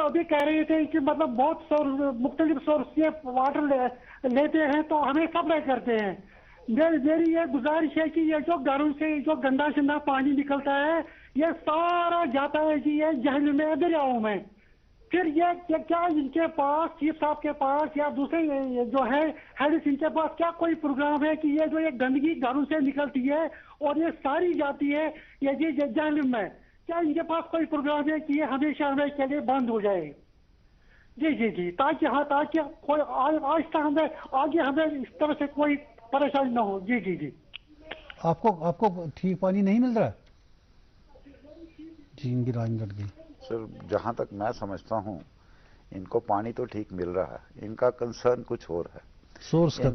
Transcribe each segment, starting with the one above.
अभी कह रहे थे कि मतलब बहुत मुख्तलिफ सोर्स से वाटर लेते हैं तो हमें सप्लाई करते हैं। मेरी ये गुजारिश है कि ये जो घरों से जो गंदा शंदा पानी निकलता है ये सारा जाता है कि ये जहन्नुम में, दरियाओं में। फिर ये क्या इनके पास, चीफ साहब के पास या दूसरे जो है हेड्स, इनके पास क्या कोई प्रोग्राम है कि ये जो ये गंदगी घरों से निकलती है और ये सारी जाती है ये जहन्नुम में, क्या इनके पास कोई प्रोग्राम है कि ये हमेशा हमेशा के लिए बंद हो जाए? जी जी जी, ताकि कोई आहिस्ता हमें आगे हमें इस तरह से कोई परेशानी ना हो। जी जी जी। आपको ठीक पानी नहीं मिल रहा? जी, इनकी लाइन कट गई। सर, जहाँ तक मैं समझता हूँ इनको पानी तो ठीक मिल रहा है, इनका कंसर्न कुछ और है। सोर्स का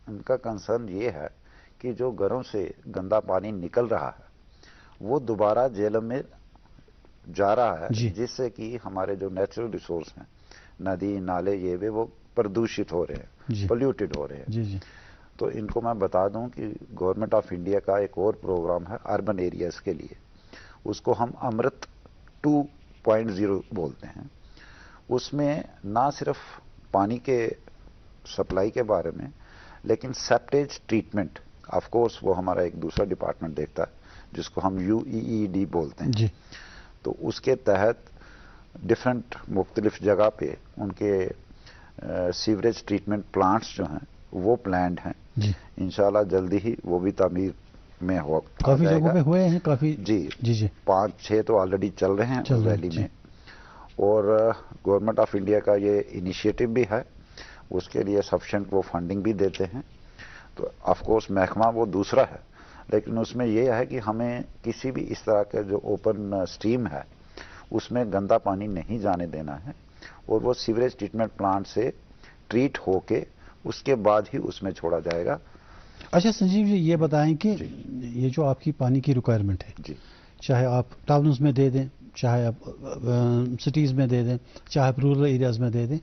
इनका कंसर्न ये है कि जो घरों से गंदा पानी निकल रहा है वो दोबारा जेल में जा रहा है, जिससे कि हमारे जो नेचुरल रिसोर्स हैं, नदी नाले ये वो प्रदूषित हो रहे हैं, पोल्यूटेड हो रहे हैं। जी। तो इनको मैं बता दूं कि गवर्नमेंट ऑफ इंडिया का एक और प्रोग्राम है अर्बन एरियाज के लिए, उसको हम अमृत 2.0 बोलते हैं। उसमें ना सिर्फ पानी के सप्लाई के बारे में, लेकिन सेप्टेज ट्रीटमेंट, ऑफ कोर्स वो हमारा एक दूसरा डिपार्टमेंट देखता है जिसको हम UEED बोलते हैं जी। तो उसके तहत डिफरेंट मुख्तलिफ जगह पे उनके सीवरेज ट्रीटमेंट प्लांट्स जो हैं वो प्लान्ड हैं। इंशाल्लाह जल्दी ही वो भी तामीर में हो, काफी जगहों पे हुए हैं, काफी जी 5-6 तो ऑलरेडी चल रहे हैं वैली में। और गवर्नमेंट ऑफ इंडिया का ये इनिशिएटिव भी है, उसके लिए सफिशिएंट वो फंडिंग भी देते हैं। तो ऑफ कोर्स महकमा वो दूसरा है, लेकिन उसमें ये है कि हमें किसी भी इस तरह का जो ओपन स्ट्रीम है उसमें गंदा पानी नहीं जाने देना है, और वो सीवरेज ट्रीटमेंट प्लांट से ट्रीट होके उसके बाद ही उसमें छोड़ा जाएगा। अच्छा संजीव जी, ये बताएं कि ये जो आपकी पानी की रिक्वायरमेंट है जी, चाहे आप टाउन्स में दे दें, चाहे आप सिटीज़ में दे दें, चाहे आप रूरल एरियाज़ में दे दें,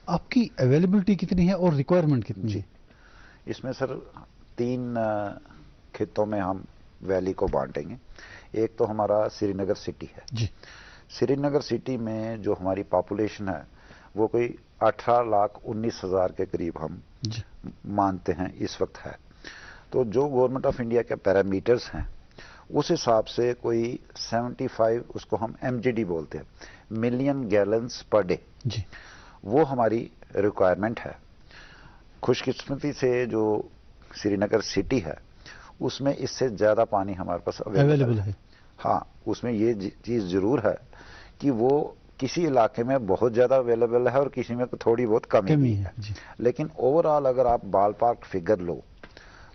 आपकी अवेलेबिलिटी कितनी है और रिक्वायरमेंट कितनी है? इसमें सर 3 खित्तों में हम वैली को बांटेंगे। एक तो हमारा श्रीनगर सिटी है जी। श्रीनगर सिटी में जो हमारी पॉपुलेशन है वो कोई 18,19,000 के करीब हम मानते हैं इस वक्त है। तो जो गवर्नमेंट ऑफ इंडिया के पैरामीटर्स हैं उस हिसाब से कोई 75, उसको हम MGD बोलते हैं, मिलियन गैलन्स पर डे जी, वो हमारी रिक्वायरमेंट है। खुशकिस्मती से जो श्रीनगर सिटी है उसमें इससे ज़्यादा पानी हमारे पास अवेलेबल है। हाँ, उसमें ये चीज़ ज़रूर है कि वो किसी इलाके में बहुत ज़्यादा अवेलेबल है और किसी में थोड़ी बहुत कमी है। लेकिन ओवरऑल अगर आप बाल पार्क फिगर लो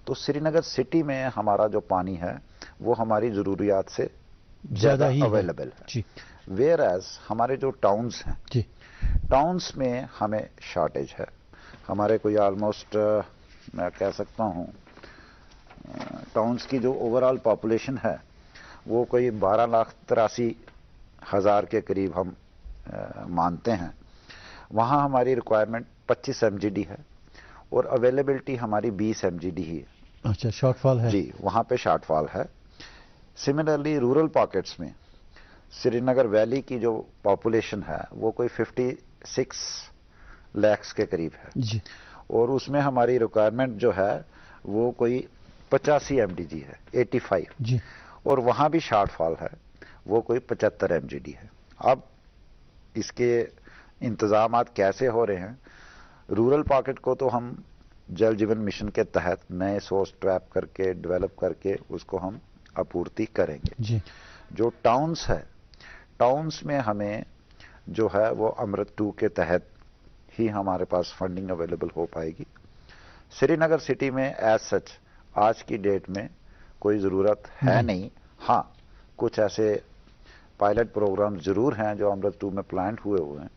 तो श्रीनगर सिटी में हमारा जो पानी है वो हमारी ज़रूरियात से ज़्यादा अवेलेबल है। वेयर एज हमारे जो टाउन्स हैं, टाउन्स में हमें शॉर्टेज है। हमारे कोई ऑलमोस्ट मैं कह सकता हूँ टाउन्स की जो ओवरऑल पॉपुलेशन है वो कोई 12,83,000 के करीब हम मानते हैं। वहाँ हमारी रिक्वायरमेंट 25 MGD है और अवेलेबिलिटी हमारी 20 MGD ही है। अच्छा, शॉर्टफॉल है जी, वहाँ पे शॉर्टफॉल है। सिमिलरली रूरल पॉकेट्स में श्रीनगर वैली की जो पॉपुलेशन है वो कोई 56 लाख के करीब है जी, और उसमें हमारी रिक्वायरमेंट जो है वो कोई 85 MGD है, 85 जी, और वहाँ भी शॉर्टफॉल है, वो कोई 75 MGD है। अब इसके इंतजामात कैसे हो रहे हैं? रूरल पॉकेट को तो हम जल जीवन मिशन के तहत नए सोर्स ट्रैप करके डेवलप करके उसको हम आपूर्ति करेंगे जी। जो टाउन्स है, टाउन्स में हमें जो है वो अमृत 2 के तहत ही हमारे पास फंडिंग अवेलेबल हो पाएगी। श्रीनगर सिटी में एज सच आज की डेट में कोई ज़रूरत है नहीं। हाँ, कुछ ऐसे पायलट प्रोग्राम ज़रूर हैं जो अमृत 2 में प्लांट हुए हैं।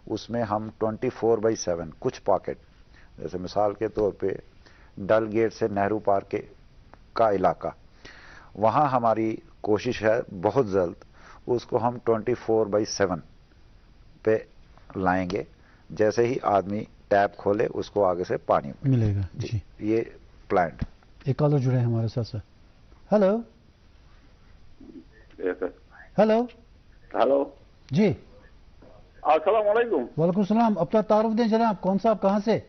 उसमें हम 24/7 कुछ पॉकेट, जैसे मिसाल के तौर पे डल गेट से नेहरू पार्क का इलाका, वहाँ हमारी कोशिश है बहुत जल्द उसको हम 24/7 पे लाएंगे। जैसे ही आदमी टैप खोले उसको आगे से पानी मिलेगा जी। ये प्लांट। एक कॉलर जुड़े हैं हमारे साथ सर। हेलो हेलो हेलो जी, अस्सलाम वालेकुम। वालेकुम सलाम। अपना तारुफ दें जनाब, कौन सा, आप कहाँ से?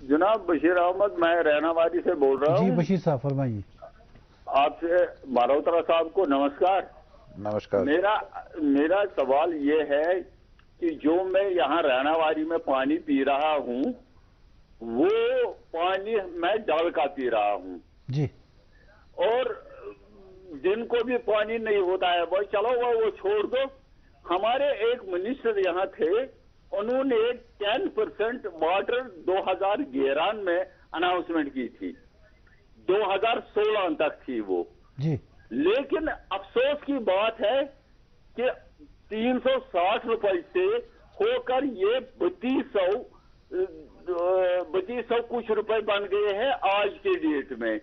जनाब बशीर अहमद, मैं रहनावादी से बोल रहा हूँ। जी बशीर साहब फरमाइए। आपसे मल्होत्रा साहब को नमस्कार। नमस्कार। मेरा सवाल ये है कि जो मैं यहाँ रहनावादी में पानी पी रहा हूँ वो पानी मैं डल का पी रहा हूँ जी, और जिनको भी पानी नहीं होता है वो चलो वो छोड़ दो। हमारे एक मिनिस्टर यहाँ थे, उन्होंने 10% वाटर 2011 में अनाउंसमेंट की थी, 2016 तक थी वो जी। लेकिन अफसोस की बात है कि 360 रुपए से होकर ये 3200 कुछ रुपए बन गए हैं आज के डेट में।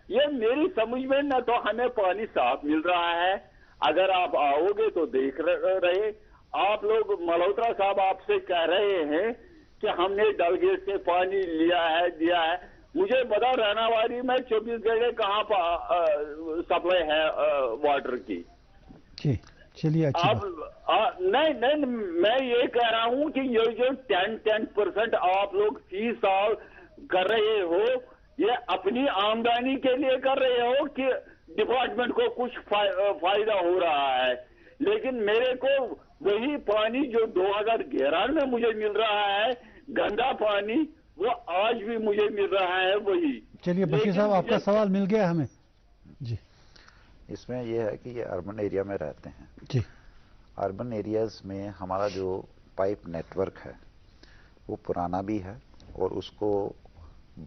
ये मेरी समझ में न तो हमें पानी साफ मिल रहा है, अगर आप आओगे तो देख रहे आप लोग, मल्होत्रा साहब आपसे कह रहे हैं कि हमने डलगेट से पानी लिया है दिया है। मुझे बता रहनावादी में 24 घंटे कहाँ सप्लाई है वाटर की? जी चलिए, अच्छी बात। नहीं मैं ये कह रहा हूँ कि ये जो 10% आप लोग 30 साल कर रहे हो, ये अपनी आमदनी के लिए कर रहे हो कि डिपार्टमेंट को कुछ फायदा हो रहा है? लेकिन मेरे को वही पानी जो 2011 में मुझे मिल रहा है, गंदा पानी, वो आज भी मुझे मिल रहा है वही। चलिए बशीर साहब, आपका सवाल मिल गया हमें जी। इसमें यह है कि ये अर्बन एरिया में रहते हैं जी। अर्बन एरियाज में हमारा जो पाइप नेटवर्क है वो पुराना भी है और उसको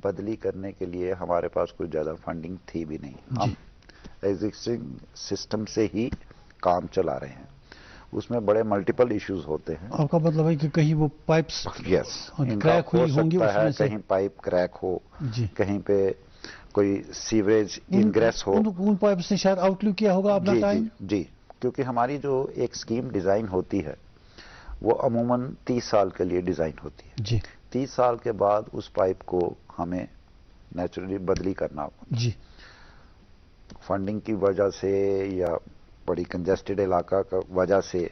बदली करने के लिए हमारे पास कोई ज़्यादा फंडिंग थी भी नहीं। हम एग्जिस्टिंग सिस्टम से ही काम चला रहे हैं, उसमें बड़े मल्टीपल इश्यूज होते हैं। आपका मतलब है कि कहीं वो पाइप्स क्रैक हुई होंगी उसमें से, कहीं पाइप क्रैक हो, कहीं पे कोई सीवरेज इनग्रेस हो, उन पाइप से शायद आउटलुक किया होगा अपना टाइम। जी, क्योंकि हमारी जो एक स्कीम डिजाइन होती है वो अमूमन 30 साल के लिए डिजाइन होती है जी। 30 साल के बाद उस पाइप को हमें नेचुरली बदली करना होगा जी। फंडिंग की वजह से या बड़ी कंजेस्टेड इलाका का वजह से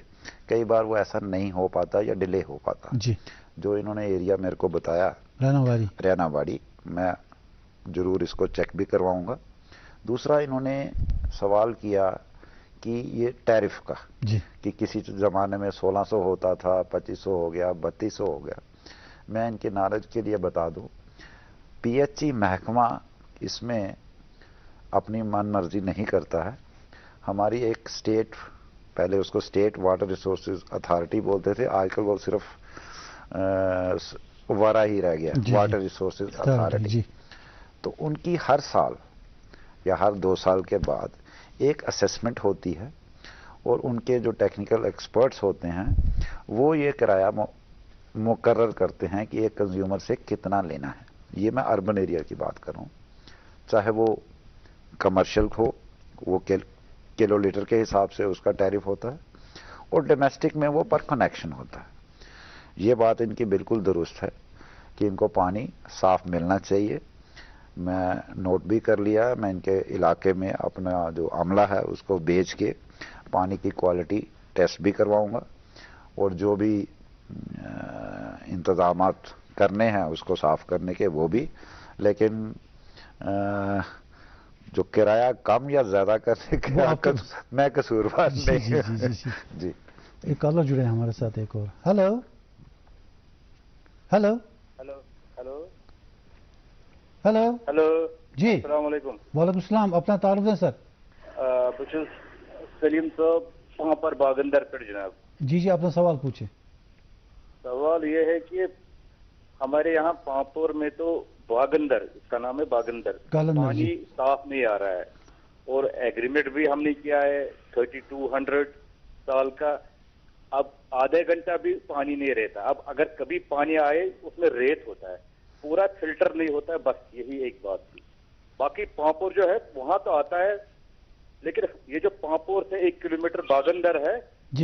कई बार वो ऐसा नहीं हो पाता या डिले हो पाता जी। जो इन्होंने एरिया मेरे को बताया रहनावाड़ी, मैं जरूर इसको चेक भी करवाऊंगा। दूसरा इन्होंने सवाल किया कि ये टैरिफ का जी, कि किसी जमाने में 1600 होता था, 2500 हो गया, 3200 हो गया। मैं इनके नॉलेज के लिए बता दूं, पीएचई महकमा इसमें अपनी मन मर्जी नहीं करता है। हमारी एक स्टेट, पहले उसको स्टेट वाटर रिसोर्सेज अथॉरिटी बोलते थे, आजकल वो सिर्फ वारा ही रह गया, वाटर रिसोर्सेज अथॉरिटी। तो उनकी हर साल या हर 2 साल के बाद एक असेसमेंट होती है और उनके जो टेक्निकल एक्सपर्ट्स होते हैं वो ये किराया मुकर्रर करते हैं कि एक कंज्यूमर से कितना लेना है। ये मैं अर्बन एरिया की बात कर रहा हूँ, चाहे वो कमर्शियल हो, वो किलो लीटर के हिसाब से उसका टैरिफ होता है, और डोमेस्टिक में वो पर कनेक्शन होता है। ये बात इनकी बिल्कुल दुरुस्त है कि इनको पानी साफ मिलना चाहिए। मैं नोट भी कर लिया, मैं इनके इलाके में अपना जो अमला है उसको भेज के पानी की क्वालिटी टेस्ट भी करवाऊंगा और जो भी इंतजामात करने हैं उसको साफ करने के वो भी। लेकिन जो किराया कम या ज्यादा करने के मैं कसूरवार नहीं। जी। एक कॉलर जुड़े हैं हमारे साथ, एक और। Hello hello hello hello hello hello जी। अस्सलाम वालेकुम। वालेकुम सलाम। अपना तारुफ दें सर। सलीम साहब वहाँ पर बागंदर पर जनाब। जी जी, अपना सवाल पूछे। सवाल ये है कि हमारे यहाँ पांपोर में तो बागंदर, इसका नाम है बागंदर, पानी साफ नहीं आ रहा है और एग्रीमेंट भी हमने किया है 3200 साल का। अब आधे घंटा भी पानी नहीं रहता। अब अगर कभी पानी आए उसमें रेत होता है, पूरा फिल्टर नहीं होता है, बस यही एक बात थी। बाकी पांपोर जो है वहां तो आता है, लेकिन ये जो पांपोर से 1 किलोमीटर बागंदर है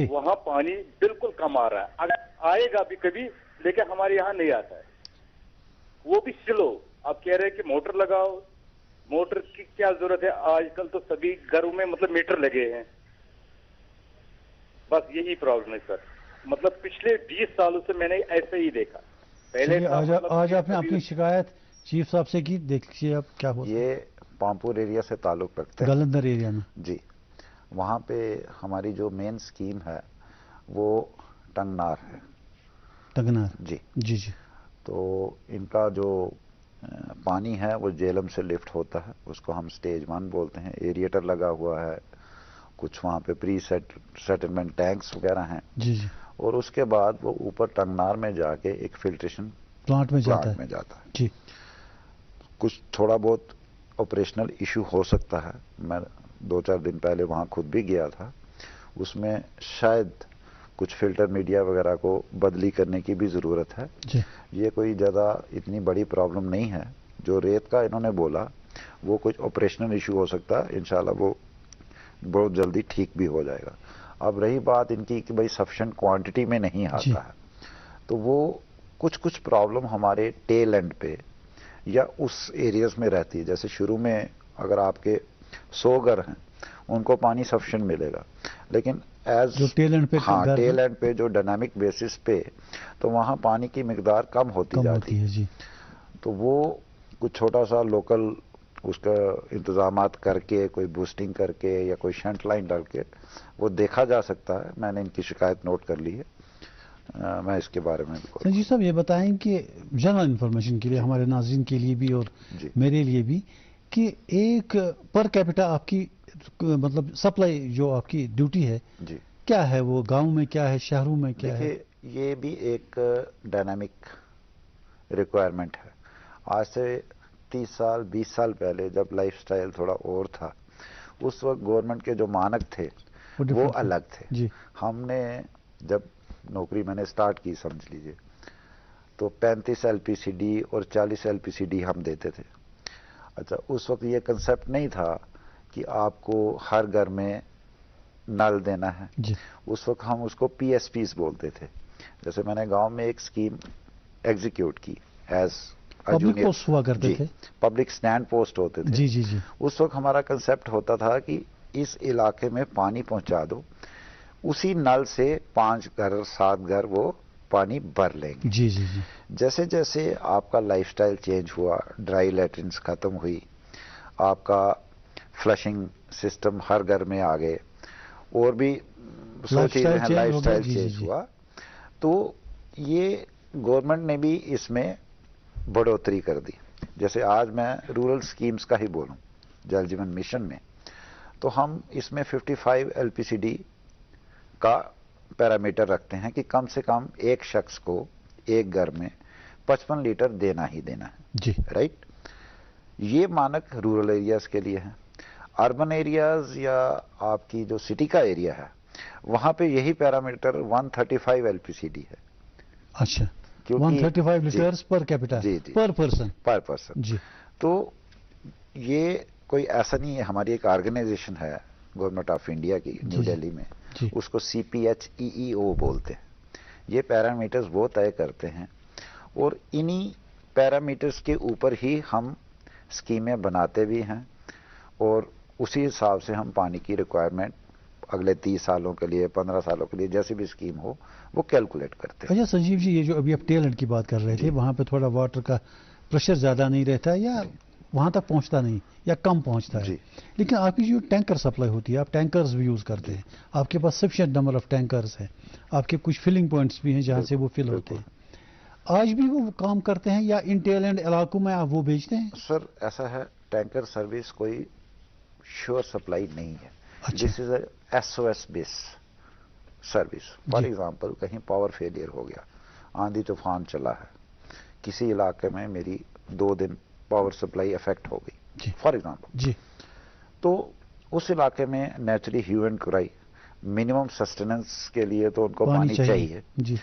वहां पानी बिल्कुल कम आ रहा है। अगर आएगा भी कभी, लेकिन हमारे यहाँ नहीं आता है, वो भी स्लो। आप कह रहे हैं कि मोटर लगाओ, मोटर की क्या जरूरत है? आजकल तो सभी घरों में मतलब मीटर लगे हैं, बस यही प्रॉब्लम है सर। मतलब पिछले 20 सालों से मैंने ऐसे ही देखा। पहले आज आपने अपनी शिकायत चीफ साहब से की, देखिए आप क्या बोलते हैं। ये पामपुर एरिया से ताल्लुक रखते हैं, गलंदर एरिया में जी। वहाँ पे हमारी जो मेन स्कीम है वो टंगनार है। टंगनार, जी जी जी। तो इनका जो पानी है वो जेलम से लिफ्ट होता है, उसको हम स्टेज 1 बोलते हैं। एरिएटर लगा हुआ है, कुछ वहाँ पे प्री सेटलमेंट टैंक्स वगैरह हैं, जी जी। और उसके बाद वो ऊपर टंगनार में जाके एक फिल्ट्रेशन प्लांट में जाता है जी। कुछ थोड़ा बहुत ऑपरेशनल इशू हो सकता है, मैं 2-4 दिन पहले वहाँ खुद भी गया था, उसमें शायद कुछ फिल्टर मीडिया वगैरह को बदली करने की भी ज़रूरत है जी। ये कोई ज़्यादा इतनी बड़ी प्रॉब्लम नहीं है। जो रेत का इन्होंने बोला वो कुछ ऑपरेशनल इशू हो सकता है, इंशाल्लाह वो बहुत जल्दी ठीक भी हो जाएगा। अब रही बात इनकी कि भाई सफिशिएंट क्वांटिटी में नहीं आता है, तो वो कुछ प्रॉब्लम हमारे टेल एंड पे या उस एरियाज में रहती है। जैसे शुरू में अगर आपके 100 घर हैं उनको पानी सफिशिएंट मिलेगा, लेकिन जो टेल एंड पे, टेल एंड पे जो डायनामिक बेसिस पे, तो वहां पानी की मिकदार कम होती जाती है जी। तो वो कुछ छोटा सा लोकल उसका इंतजामात करके, कोई बूस्टिंग करके या कोई शंट लाइन डाल के वो देखा जा सकता है। मैंने इनकी शिकायत नोट कर ली है, मैं इसके बारे में। संजीव साहब ये बताएं कि जनरल इंफॉर्मेशन के लिए, हमारे नाज़रीन के लिए भी और मेरे लिए भी, कि एक पर कैपिटा आपकी मतलब सप्लाई जो आपकी ड्यूटी है जी क्या है, वो गांव में क्या है, शहरों में क्या है? ये भी एक डायनामिक रिक्वायरमेंट है। आज से 30 साल 20 साल पहले जब लाइफस्टाइल थोड़ा और था, उस वक्त गवर्नमेंट के जो मानक थे वो अलग थे जी। हमने जब नौकरी मैंने स्टार्ट की समझ लीजिए, तो 35 एलपीसीडी और 40 एलपीसीडी हम देते थे। अच्छा, उस वक्त ये कंसेप्ट नहीं था कि आपको हर घर में नल देना है जी। उस वक्त हम उसको पीएसपीज बोलते थे। जैसे मैंने गांव में एक स्कीम एग्जीक्यूट की एज पब्लिक पोस्ट हुआ करते थे, पब्लिक स्टैंड पोस्ट होते थे जी जी जी। उस वक्त हमारा कंसेप्ट होता था कि इस इलाके में पानी पहुंचा दो, उसी नल से 5 घर 7 घर वो पानी भर लेंगे। जी जी जी। जैसे जैसे आपका लाइफस्टाइल चेंज हुआ, ड्राई लैट्रिन्स खत्म हुई, आपका फ्लशिंग सिस्टम हर घर में आ गए, और भी लाइफस्टाइल चेंज हुआ, तो ये गवर्नमेंट ने भी इसमें बढ़ोतरी कर दी। जैसे आज मैं रूरल स्कीम्स का ही बोलूं, जल जीवन मिशन में, तो हम इसमें 55 एलपीसीडी का पैरामीटर रखते हैं कि कम से कम एक शख्स को एक घर में 55 लीटर देना ही देना है जी। राइट। ये मानक रूरल एरियाज के लिए है। अर्बन एरियाज या आपकी जो सिटी का एरिया है वहां पे यही पैरामीटर 135 एलपीसीडी है। अच्छा, 135 लीटर्स पर कैपिटा, पर पर्सन जी। तो ये कोई ऐसा नहीं है, हमारी एक ऑर्गेनाइजेशन है गवर्नमेंट ऑफ इंडिया की न्यू दिल्ली में, उसको CPHEEO बोलते हैं। ये पैरामीटर्स वो तय करते हैं और इन्हीं पैरामीटर्स के ऊपर ही हम स्कीमें बनाते भी हैं और उसी हिसाब से हम पानी की रिक्वायरमेंट अगले 30 सालों के लिए, 15 सालों के लिए, जैसी भी स्कीम हो वो कैलकुलेट करते हैं। अच्छा संजीव जी, ये जो अभी आप टेल एंड की बात कर रहे थे, वहां पे थोड़ा वाटर का प्रेशर ज्यादा नहीं रहता या वहां तक पहुंचता नहीं या कम पहुंचता है, लेकिन आपकी जो टैंकर सप्लाई होती है, आप टैंकर्स भी यूज करते हैं, आपके पास सफिशिएंट नंबर ऑफ टैंकर्स हैं, आपके कुछ फिलिंग पॉइंट्स भी हैं जहां से वो फिल होते हैं, आज भी वो काम करते हैं या इन टेल एंड इलाकों में आप वो भेजते हैं? सर ऐसा है, टैंकर सर्विस कोई श्योर सप्लाई नहीं है। अच्छा। This is a SOS base service. For example कहीं पावर फेलियर हो गया, आंधी तूफान चला है, किसी इलाके में मेरी 2 दिन पावर सप्लाई अफेक्ट हो गई फॉर एग्जांपल जी, तो उस इलाके में naturally hue and cry, minimum sustenance के लिए तो उनको पानी चाहिए जी।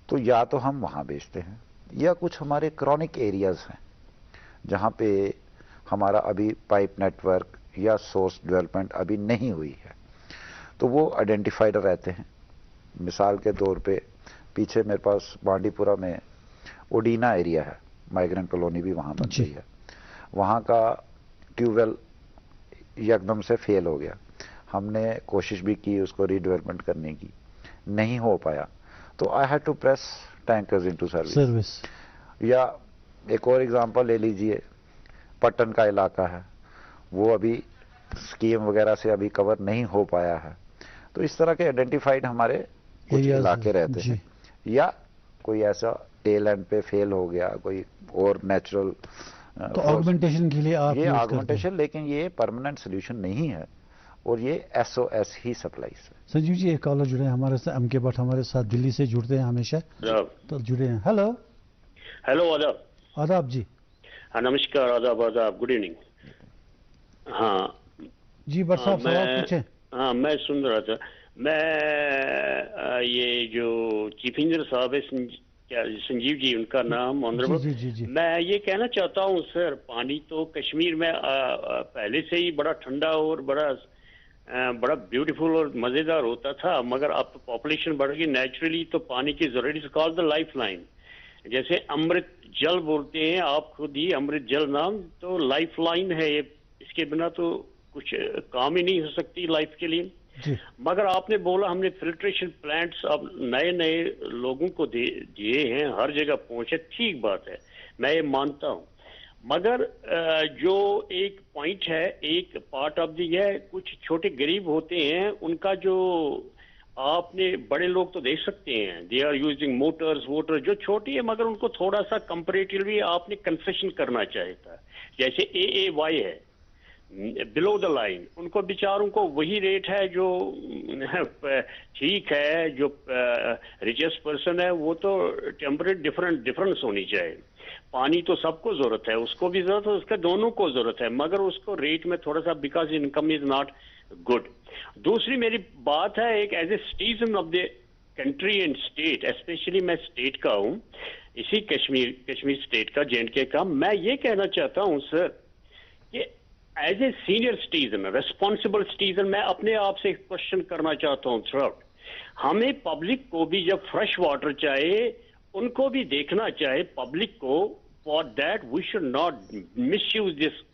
तो या तो हम वहां बेचते हैं या कुछ हमारे क्रॉनिक एरियाज हैं जहां पे हमारा अभी पाइप नेटवर्क या सोर्स डेवलपमेंट अभी नहीं हुई है, तो वो आइडेंटिफाइड रहते हैं। मिसाल के तौर पे पीछे मेरे पास बांडीपुरा में ओडीना एरिया है, माइग्रेंट कॉलोनी भी वहां बन गई है, वहां का ट्यूबवेल एकदम से फेल हो गया, हमने कोशिश भी की उसको रीडेवलपमेंट करने की, नहीं हो पाया, तो I had to press tankers into service. या एक और एग्जांपल ले लीजिए, पट्टन का इलाका है, वो अभी स्कीम वगैरह से अभी कवर नहीं हो पाया है। तो इस तरह के आइडेंटिफाइड हमारे कुछ इलाके रहते हैं, या कोई ऐसा टेल एंड पे फेल हो गया, कोई और नेचुरल, तो ऑगमेंटेशन के लिए आप ये ऑगमेंटेशन, लेकिन ये परमानेंट सोल्यूशन नहीं है, और ये SOS ही सप्लाईज है। संजीव जी, एक कॉलर जुड़े हैं हमारे साथ, MK भट्ट हमारे साथ दिल्ली से जुड़ते हैं हमेशा, तो जुड़े हैं। हेलो हेलो, आदाब। आदाब जी। हाँ नमस्कार, आदाब आदाब, गुड इवनिंग। हाँ जी भट्ट साहब, सवाल पूछें। हाँ मैं सुन रहा था। मैं ये जो चीफ इंजीनियर साहब है संजीव जी, उनका नाम ऑनरेबल, मैं ये कहना चाहता हूँ सर, पानी तो कश्मीर में पहले से ही बड़ा ठंडा और बड़ा ब्यूटीफुल और मजेदार होता था, मगर अब तो पॉपुलेशन बढ़ गई नेचुरली, तो पानी की जरूरत is called the life line. जैसे अमृत जल बोलते हैं, आप खुद ही अमृत जल नाम, तो लाइफ लाइन है ये, इसके बिना तो कुछ काम ही नहीं हो सकती लाइफ के लिए। मगर आपने बोला हमने फिल्ट्रेशन प्लांट्स अब नए नए लोगों को दिए हैं, हर जगह पहुंचे, ठीक बात है, मैं ये मानता हूं। मगर जो एक पॉइंट है, एक पार्ट ऑफ दी है, कुछ छोटे गरीब होते हैं, उनका जो आपने बड़े लोग तो देख सकते हैं, they are using motors water, जो छोटी है, मगर उनको थोड़ा सा कंपैरेटिवली आपने कंसेशन करना चाहिए था। जैसे AAY है, बिलो द लाइन, उनको बेचारों को वही रेट है जो ठीक है, जो रिचेस्ट पर्सन है वो तो टेम्परेट डिफरेंस होनी चाहिए। पानी तो सबको जरूरत है, उसको भी जरूरत है, उसका दोनों को जरूरत है, मगर उसको रेट में थोड़ा सा, because income is not good. दूसरी मेरी बात है, एक as a citizen of the country and state, specially मैं स्टेट का हूँ, इसी कश्मीर स्टेट का, J&K का, मैं ये कहना चाहता हूँ सर कि as a senior citizen, responsible citizen, मैं अपने आप से एक क्वेश्चन करना चाहता हूँ थ्रू आउट, हमें पब्लिक को भी जब फ्रेश वाटर चाहिए, उनको भी देखना चाहिए पब्लिक को, for that we should not misuse this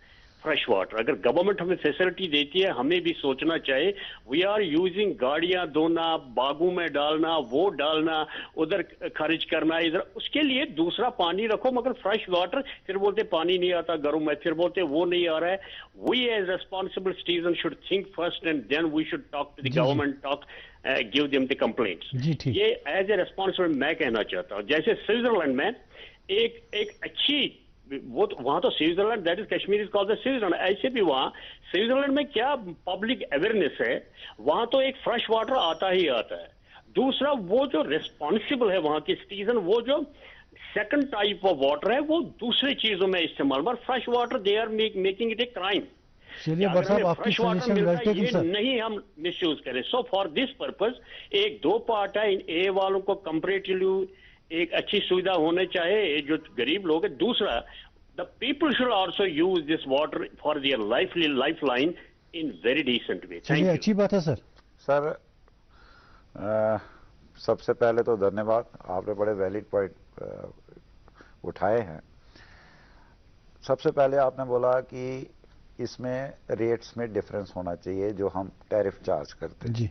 fresh water. अगर गवर्नमेंट हमें फैसिलिटी देती है, हमें भी सोचना चाहिए, वी आर यूजिंग गाड़ियां धोना, बागों में डालना, वो डालना, उधर खर्च करना, इधर, उसके लिए दूसरा पानी रखो, मगर फ्रेश वाटर, फिर बोलते पानी नहीं आता घरों में, फिर बोलते वो नहीं आ रहा है। We as responsible citizen should think first and then we should talk to the government, give them the complaints. ये एज ए रेस्पॉन्सिबल मैं कहना चाहता हूँ। जैसे स्विट्जरलैंड में एक अच्छी, वो तो वहां तो Switzerland, that is Kashmir is called the Switzerland, ऐसे भी वहां स्विट्जरलैंड में क्या पब्लिक अवेयरनेस है, वहां तो एक फ्रेश वाटर आता ही आता है। दूसरा, वो जो रिस्पॉन्सिबल है वहां के सिटीजन, वो जो सेकंड टाइप ऑफ वाटर है वो दूसरी चीजों में इस्तेमाल, पर fresh water they are making it a crime. Fresh water मिलता है, ये नहीं हम मिस यूज करें। सो फॉर दिस पर्पज एक दो पार्ट है, इन ए वालों को कंपेरेटिवली एक अच्छी सुविधा होने चाहिए जो गरीब लोग है। दूसरा, the people should also use this water for their lifeline in very decent way. Thank you. अच्छी बात है सर। सर सबसे पहले तो धन्यवाद, आपने बड़े वैलिड पॉइंट उठाए हैं। सबसे पहले आपने बोला कि इसमें रेट्स में डिफरेंस होना चाहिए जो हम टैरिफ चार्ज करते हैं जी।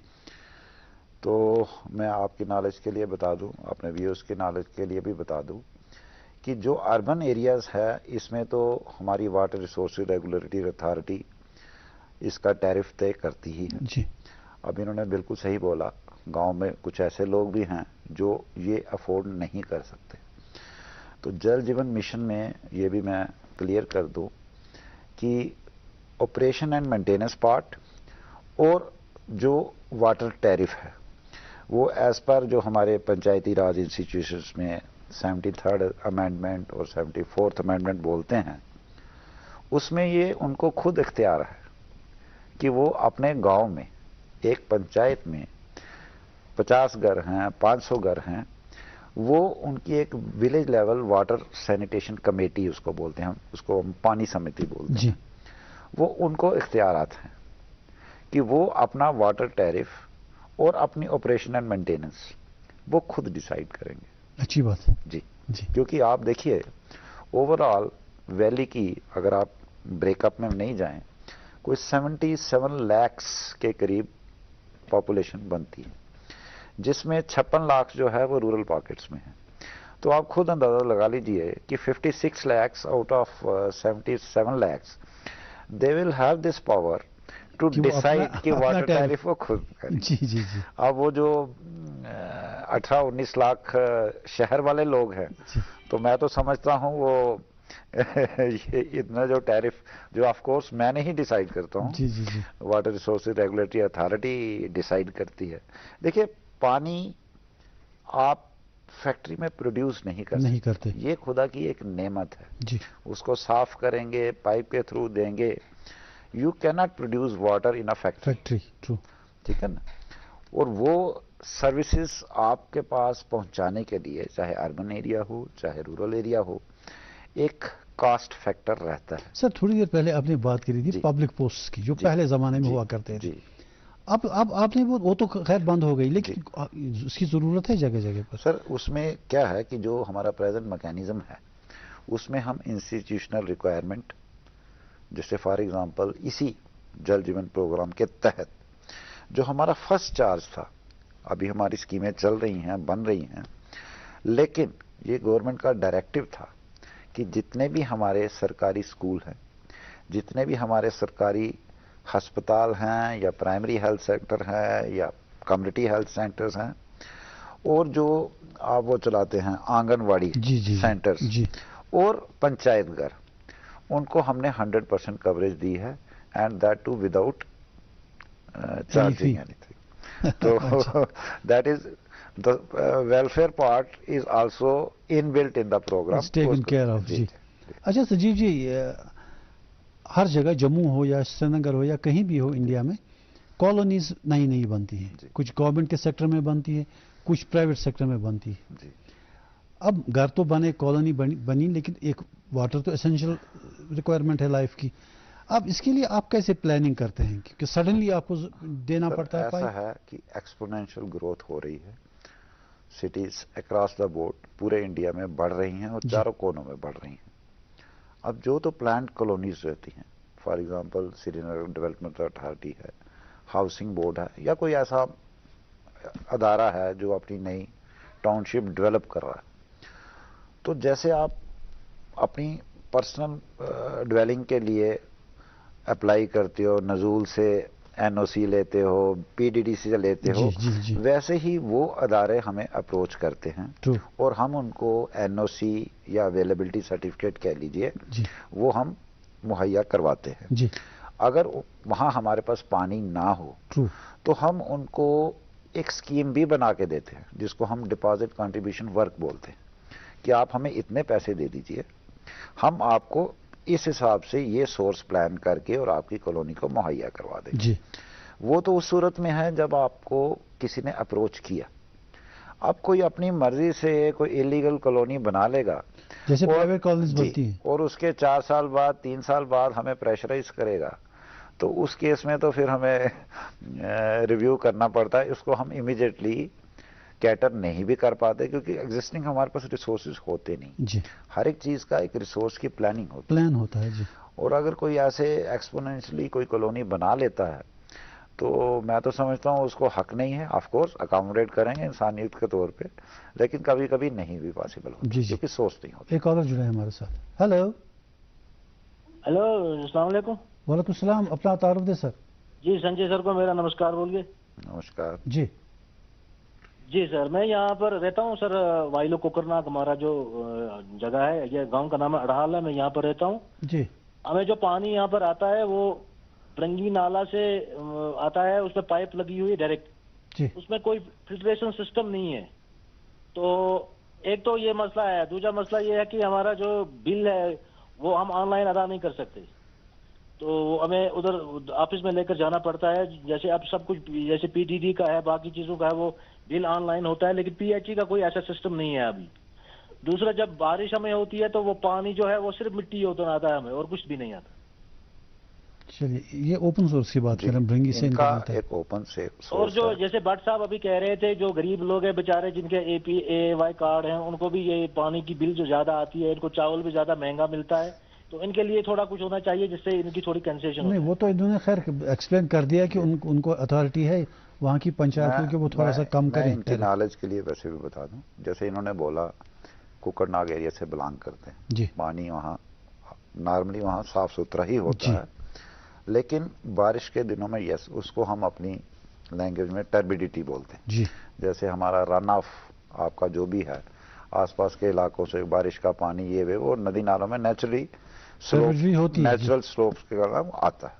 तो मैं आपकी नॉलेज के लिए बता दूं, अपने व्यूअर्स की नॉलेज के लिए भी बता दूं कि जो अर्बन एरियाज है इसमें तो हमारी वाटर रिसोर्सेज रेगुलेटरी अथॉरिटी इसका टैरिफ तय करती ही है जी। अब इन्होंने बिल्कुल सही बोला, गांव में कुछ ऐसे लोग भी हैं जो ये अफोर्ड नहीं कर सकते। तो जल जीवन मिशन में ये भी मैं क्लियर कर दूं कि ऑपरेशन एंड मेंटेनेंस पार्ट और जो वाटर टैरिफ है वो एज पर जो हमारे पंचायती राज इंस्टीट्यूशंस में 73rd अमेंडमेंट और 74th अमेंडमेंट बोलते हैं, उसमें ये उनको खुद इख्तियार है कि वो अपने गांव में, एक पंचायत में 50 घर हैं, 500 घर हैं, वो उनकी एक village level water sanitation committee उसको बोलते हैं, हम उसको पानी समिति बोलते हैं, वो उनको इख्तियारात हैं कि वो अपना वाटर टैरिफ और अपनी ऑपरेशन एंड मेंटेनेंस वो खुद डिसाइड करेंगे। अच्छी बात है जी। क्योंकि आप देखिए ओवरऑल वैली की अगर आप ब्रेकअप में नहीं जाएं, कोई 77 लाख के करीब पॉपुलेशन बनती है, جس میں 56 لاکھ جو ہے وہ رورل پاکٹس میں ہیں. تو آپ خود اندازہ لگا لیجئے کہ 56 lakhs out of 77 lakhs they will have this power to decide کہ واٹر ٹیرف وہ خود کریں. اب وہ جو 18-19 لاکھ شہر والے لوگ ہیں تو میں تو سمجھتا ہوں وہ اتنا جو ٹیرف جو آف کورس میں نہیں ڈیسائیڈ کرتا ہوں, water resources regulatory authority decide کرتی ہے. دیکھیے پانی آپ فیکٹری میں پروڈیوس نہیں کرتے, یہ خدا کی ایک نعمت ہے. اس کو صاف کریں گے, پائپ کے تھرو دیں گے. یو کی not produce water in a factory, ٹھیک ہے نا. اور وہ سروسز آپ کے پاس پہنچانے کے لیے چاہے اربن ایریا ہو چاہے رورل ایریا ہو ایک کاسٹ فیکٹر رہتا ہے. سر تھوڑی دیر پہلے آپ نے بات کری تھی پبلک پوسٹ کی جو پہلے زمانے میں ہوا کرتے تھے. اب آپ نے وہ تو خیر بند ہو گئی, لیکن اس کی ضرورت ہے جگہ جگہ پر. سر اس میں کیا ہے کہ جو ہمارا پریزنٹ میکینزم ہے اس میں ہم انسٹیٹیوشنل ریکوائرمنٹ جیسے فار ایگزامپل اسی جل جیون پروگرام کے تحت جو ہمارا فرسٹ چارج تھا, ابھی ہماری اسکیمیں چل رہی ہیں بن رہی ہیں, لیکن یہ گورنمنٹ کا ڈائریکٹو تھا کہ جتنے بھی ہمارے سرکاری اسکول ہیں, جتنے بھی ہمارے سرکاری ہسپتال ہیں یا پرائمری ہیلتھ سینٹر ہیں یا کمیونٹی ہیلتھ سینٹرز ہیں اور جو آپ وہ چلاتے ہیں آنگن واڑی سینٹرز اور پنچایت گھر, ان کو ہم نے 100% کوریج دی ہے and that too without charging anything. تو that is the welfare part is also inbuilt in the program. It's taken care of. جی اچھا سجیو جی, ہر جگہ جموں ہو یا سری نگر ہو یا کہیں بھی ہو انڈیا میں کالونیز نئی بنتی ہیں, کچھ گورنمنٹ کے سیکٹر میں بنتی ہے, کچھ پرائیویٹ سیکٹر میں بنتی ہے. اب گھر تو بنے, کالونی بنی, لیکن ایک واٹر تو اسینشیل ریکوائرمنٹ ہے لائف کی. اب اس کے لیے آپ کیسے پلاننگ کرتے ہیں کہ سڈنلی آپ کو دینا پڑتا ہے؟ ایسا ہے کہ ایکسپونینشیل گروتھ ہو رہی ہے, سٹیز اکراس دا بورڈ پورے انڈیا میں بڑھ رہی ہیں اور چاروں کونوں میں بڑھ رہی ہیں. اب جو تو پلانٹ کالونیز رہتی ہیں, for example Sri Nagar development authority ہے, ہاؤسنگ بورڈ ہے, یا کوئی ایسا ادارہ ہے جو اپنی نئی ٹاؤن شپ ڈیولپ کر رہا ہے, تو جیسے آپ اپنی پرسنل ڈویلنگ کے لیے اپلائی کرتے ہو, نزول سے این او سی لیتے ہو, پی ڈی ڈی سے لیتے ہو, ویسے ہی وہ ادارے ہمیں اپروچ کرتے ہیں اور ہم ان کو این او سی یا اویلیبلٹی سرٹیفکیٹ کہہ لیجئے وہ ہم مہیا کرواتے ہیں. اگر وہاں ہمارے پاس پانی نہ ہو تو ہم ان کو ایک اسکیم بھی بنا کے دیتے ہیں جس کو ہم ڈپازٹ کنٹریبیوشن ورک بولتے ہیں کہ آپ ہمیں اتنے پیسے دے دیجئے, ہم آپ کو اس حساب سے یہ سورس پلان کر کے اور آپ کی کالونی کو مہیا کروا دیں گے. وہ تو اس صورت میں ہے جب آپ کو کسی نے اپروچ کیا. اب کوئی اپنی مرضی سے کوئی ایلیگل کالونی بنا لے گا جیسے پرائیویٹ کالونیز بنتی ہیں اور اس کے 4 سال بعد 3 سال بعد ہمیں پریشرائز کرے گا, تو اس کیس میں تو پھر ہمیں ریویو کرنا پڑتا ہے. اس کو ہم امیڈیٹلی کیٹر نہیں بھی کر پاتے کیونکہ ایگزسٹنگ ہمارے پاس ریسورسز ہوتے نہیں. ہر ایک چیز کا ایک ریسورس کی پلاننگ ہوتا ہے. اور اگر کوئی ایسے ایکسپونینشلی کوئی کالونی بنا لیتا ہے تو میں تو سمجھتا ہوں اس کو حق نہیں ہے. آف کورس اکاموڈیٹ کریں گے انسانیت کے طور پہ, لیکن کبھی کبھی نہیں بھی پاسبل ہوتا کیونکہ سوچ نہیں ہوتی. ایک اور جڑا ہے ہمارے ساتھ. ہیلو السلام علیکم. وعلیکم السلام, اپنا تعارف دے سر. جی سنجے سر کو میرا نمسکار بولیے. نمسکار. جی سر, میں یہاں پر رہتا ہوں سر, وائلو کوکرناگ ہمارا جو جگہ ہے, یہ گاؤں کا نام ہے اڑہال ہے, میں یہاں پر رہتا ہوں. جی ہمیں جو پانی یہاں پر آتا ہے وہ برنگی نالا سے آتا ہے, اس میں پائپ لگی ہوئی ہے ڈائریکٹ, اس میں کوئی فلٹریشن سسٹم نہیں ہے. تو ایک تو یہ مسئلہ ہے. دوسرا مسئلہ یہ ہے کہ ہمارا جو بل ہے وہ ہم آن لائن ادا نہیں کر سکتے, تو ہمیں ادھر آفس میں لے کر جانا پڑتا ہے. جیسے اب سب کچھ جیسے پی ڈی ڈی کا ہے, باقی چیزوں کا ہے, وہ بل آن لائن ہوتا ہے, لیکن پی ایچ ای کا کوئی ایسا سسٹم نہیں ہے ابھی. دوسرا جب بارش ہمیں ہوتی ہے تو وہ پانی جو ہے وہ صرف مٹی ہوتا آتا ہے ہمیں, اور کچھ بھی نہیں آتا. چلیے یہ اوپن سورس کی بات کریں, برنگی سے ایک اوپن سے. اور جو جیسے بٹ صاحب ابھی کہہ رہے تھے, جو غریب لوگ ہیں بیچارے جن کے اے پی اے وائی کارڈ ہیں, ان کو بھی یہ پانی کی بل جو زیادہ آتی ہے, ان کو چاول بھی زیادہ مہنگا ملتا ہے, تو ان کے لیے تھوڑا کچھ ہونا چاہیے جس سے ان کی تھوڑی کنسیشن. نہیں, وہ تو انہوں نے خیر ایکسپلین کر دیا کہ ان کو اتھارٹی ہے, वहाँ की पंचायतों के वो थोड़ा सा कम करें। इनकी नॉलेज के लिए वैसे भी बता दूं, जैसे इन्होंने बोला कुकरनाग एरिया से बिलोंग करते हैं जी, पानी वहाँ नॉर्मली वहाँ साफ सुथरा ही होता है, लेकिन बारिश के दिनों में यस उसको हम अपनी लैंग्वेज में टर्बिडिटी बोलते हैं जी। जैसे हमारा रन ऑफ आपका जो भी है आसपास के इलाकों से बारिश का पानी ये वे वो नदी नालों में नेचुरली नेचुरल स्लोप्स के कारण आता है।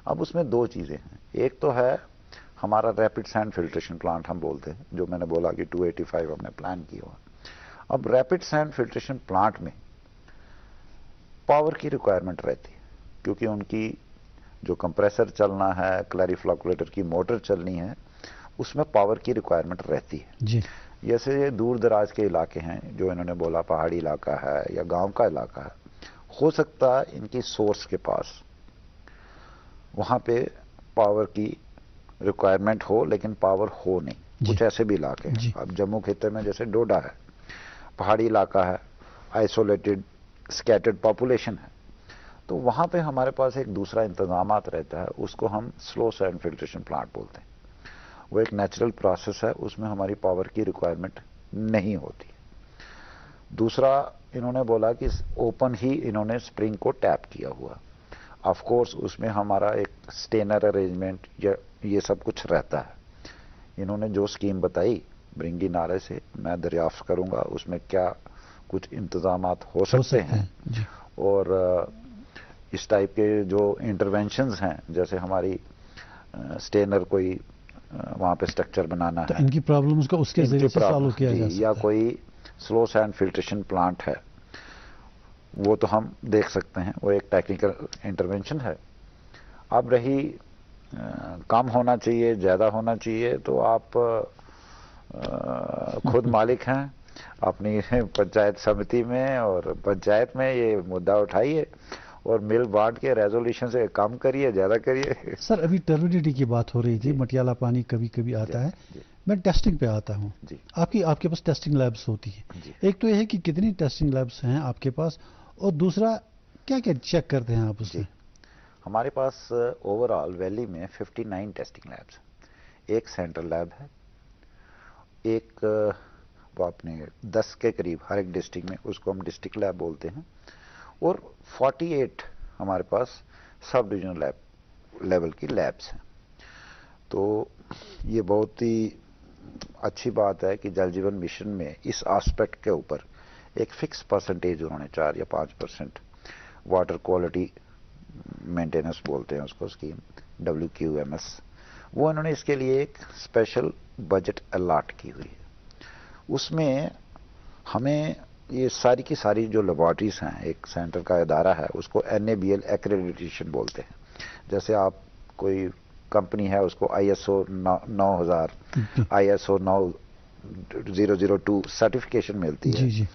अब उसमें दो चीजें हैं, एक तो है हमारा रैपिड सैंड फिल्ट्रेशन प्लांट हम बोलते हैं, जो मैंने बोला कि 285 हमने प्लान किया हुआ। अब रैपिड सैंड फिल्ट्रेशन प्लांट में पावर की रिक्वायरमेंट रहती है, क्योंकि उनकी जो कंप्रेसर चलना है, क्लैरिफ्लोकुलेटर की मोटर चलनी है, उसमें पावर की रिक्वायरमेंट रहती है जी। जैसे दूर दराज के इलाके हैं, जो इन्होंने बोला पहाड़ी इलाका है या गांव का इलाका है, हो सकता है इनकी सोर्स के पास वहां पे पावर की रिक्वायरमेंट हो लेकिन पावर हो नहीं, कुछ ऐसे भी इलाके हैं। अब जम्मू खिते में जैसे डोडा है, पहाड़ी इलाका है, आइसोलेटेड स्कैटर्ड पॉपुलेशन है, तो वहां पे हमारे पास एक दूसरा इंतजामात रहता है, उसको हम स्लो सैंड फिल्ट्रेशन प्लांट बोलते हैं। वो एक नेचुरल प्रोसेस है, उसमें हमारी पावर की रिक्वायरमेंट नहीं होती। दूसरा इन्होंने बोला कि ओपन ही इन्होंने स्प्रिंग को टैप किया हुआ, ऑफ कोर्स उसमें हमारा एक स्टेनर अरेंजमेंट ये सब कुछ रहता है। इन्होंने जो स्कीम बताई ब्रिंगी नाले से, मैं दरियाफ्त करूंगा उसमें क्या कुछ इंतजामात हो सकते हैं और इस टाइप के जो इंटरवेंशंस हैं, जैसे हमारी स्टेनर कोई वहां पे स्ट्रक्चर बनाना तो है, इनकी प्रॉब्लम्स को उसके जरिए से सॉल्व किया जा सकता है, या कोई स्लो सैंड फिल्ट्रेशन प्लांट है, वो तो हम देख सकते हैं, वो एक टेक्निकल इंटरवेंशन है। अब रही कम होना चाहिए ज्यादा होना चाहिए, तो आप खुद मालिक हैं अपनी पंचायत समिति में और पंचायत में ये मुद्दा उठाइए और मिल बांट के रेजोल्यूशन से कम करिए ज्यादा करिए। सर अभी टर्बिडिटी की बात हो रही थी, मटियाला पानी कभी कभी आता है, मैं टेस्टिंग पे आता हूँ, आपके पास टेस्टिंग लैब्स होती है, एक तो यह है कि कितनी टेस्टिंग लैब्स हैं आपके पास, और दूसरा क्या क्या चेक करते हैं आप उसमें? हमारे पास ओवरऑल वैली में 59 टेस्टिंग लैब्स, एक सेंट्रल लैब है, एक वो अपने 10 के करीब हर एक डिस्ट्रिक्ट में, उसको हम डिस्ट्रिक्ट लैब बोलते हैं, और 48 हमारे पास सब डिविजनल लैब लेवल की लैब्स हैं। तो ये बहुत ही अच्छी बात है कि जल जीवन मिशन में इस एस्पेक्ट के ऊपर एक फिक्स परसेंटेज उन्होंने 4 या 5% वाटर क्वालिटी मेंटेनेंस बोलते हैं उसको स्कीम, WQMS, वो इन्होंने इसके लिए एक स्पेशल बजट अलॉट की हुई है। उसमें हमें ये सारी की सारी जो लेबॉर्ट्रीज हैं, एक सेंटर का इदारा है, उसको NABL एक्रेडिटेशन बोलते हैं। जैसे आप कोई कंपनी है उसको ISO 9000 ISO 9002 सर्टिफिकेशन मिलती है, जी।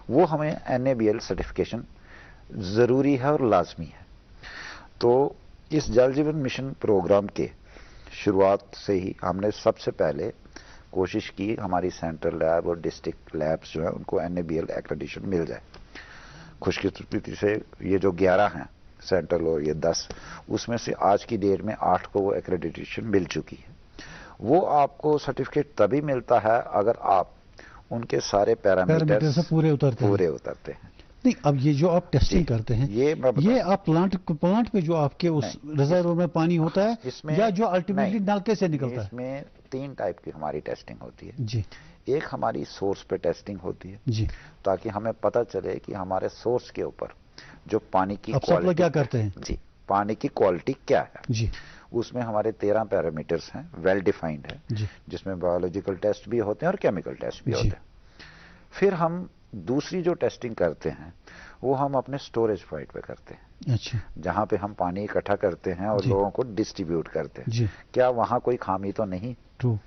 वो हमें NABL सर्टिफिकेशन जरूरी है और लाजमी है। तो इस जल जीवन मिशन प्रोग्राम के शुरुआत से ही हमने सबसे पहले कोशिश की हमारी सेंट्रल लैब और डिस्ट्रिक्ट लैब्स जो है उनको NABL एक्रेडिटेशन मिल जाए। खुशकिस्मती से ये जो 11 हैं सेंट्रल और ये 10, उसमें से आज की डेट में 8 को वो एक्रेडिटेशन मिल चुकी है। वो आपको सर्टिफिकेट तभी मिलता है अगर आप उनके सारे पैरामीटर्स पूरे उतरते हैं। नहीं, अब ये जो आप टेस्टिंग करते हैं, ये आप प्लांट पे जो आपके उस रिजर्व में पानी होता है इसमें, या जो अल्टीमेटली नलके से निकलता है? इसमें 3 टाइप की हमारी टेस्टिंग होती है जी। एक हमारी सोर्स पे टेस्टिंग होती है जी, ताकि हमें पता चले कि हमारे सोर्स के ऊपर जो पानी की क्वालिटी क्या करते हैं जी, पानी की क्वालिटी क्या है जी। उसमें हमारे 13 पैरामीटर्स हैं, वेल डिफाइंड है जी, जिसमें बायोलॉजिकल टेस्ट भी होते हैं और केमिकल टेस्ट भी होते हैं। फिर हम दूसरी जो टेस्टिंग करते हैं वो हम अपने स्टोरेज पॉइंट पे करते हैं। अच्छा। जहां पे हम पानी इकट्ठा करते हैं और लोगों को डिस्ट्रीब्यूट करते हैं जी। क्या वहां कोई खामी तो नहीं? ट्रू।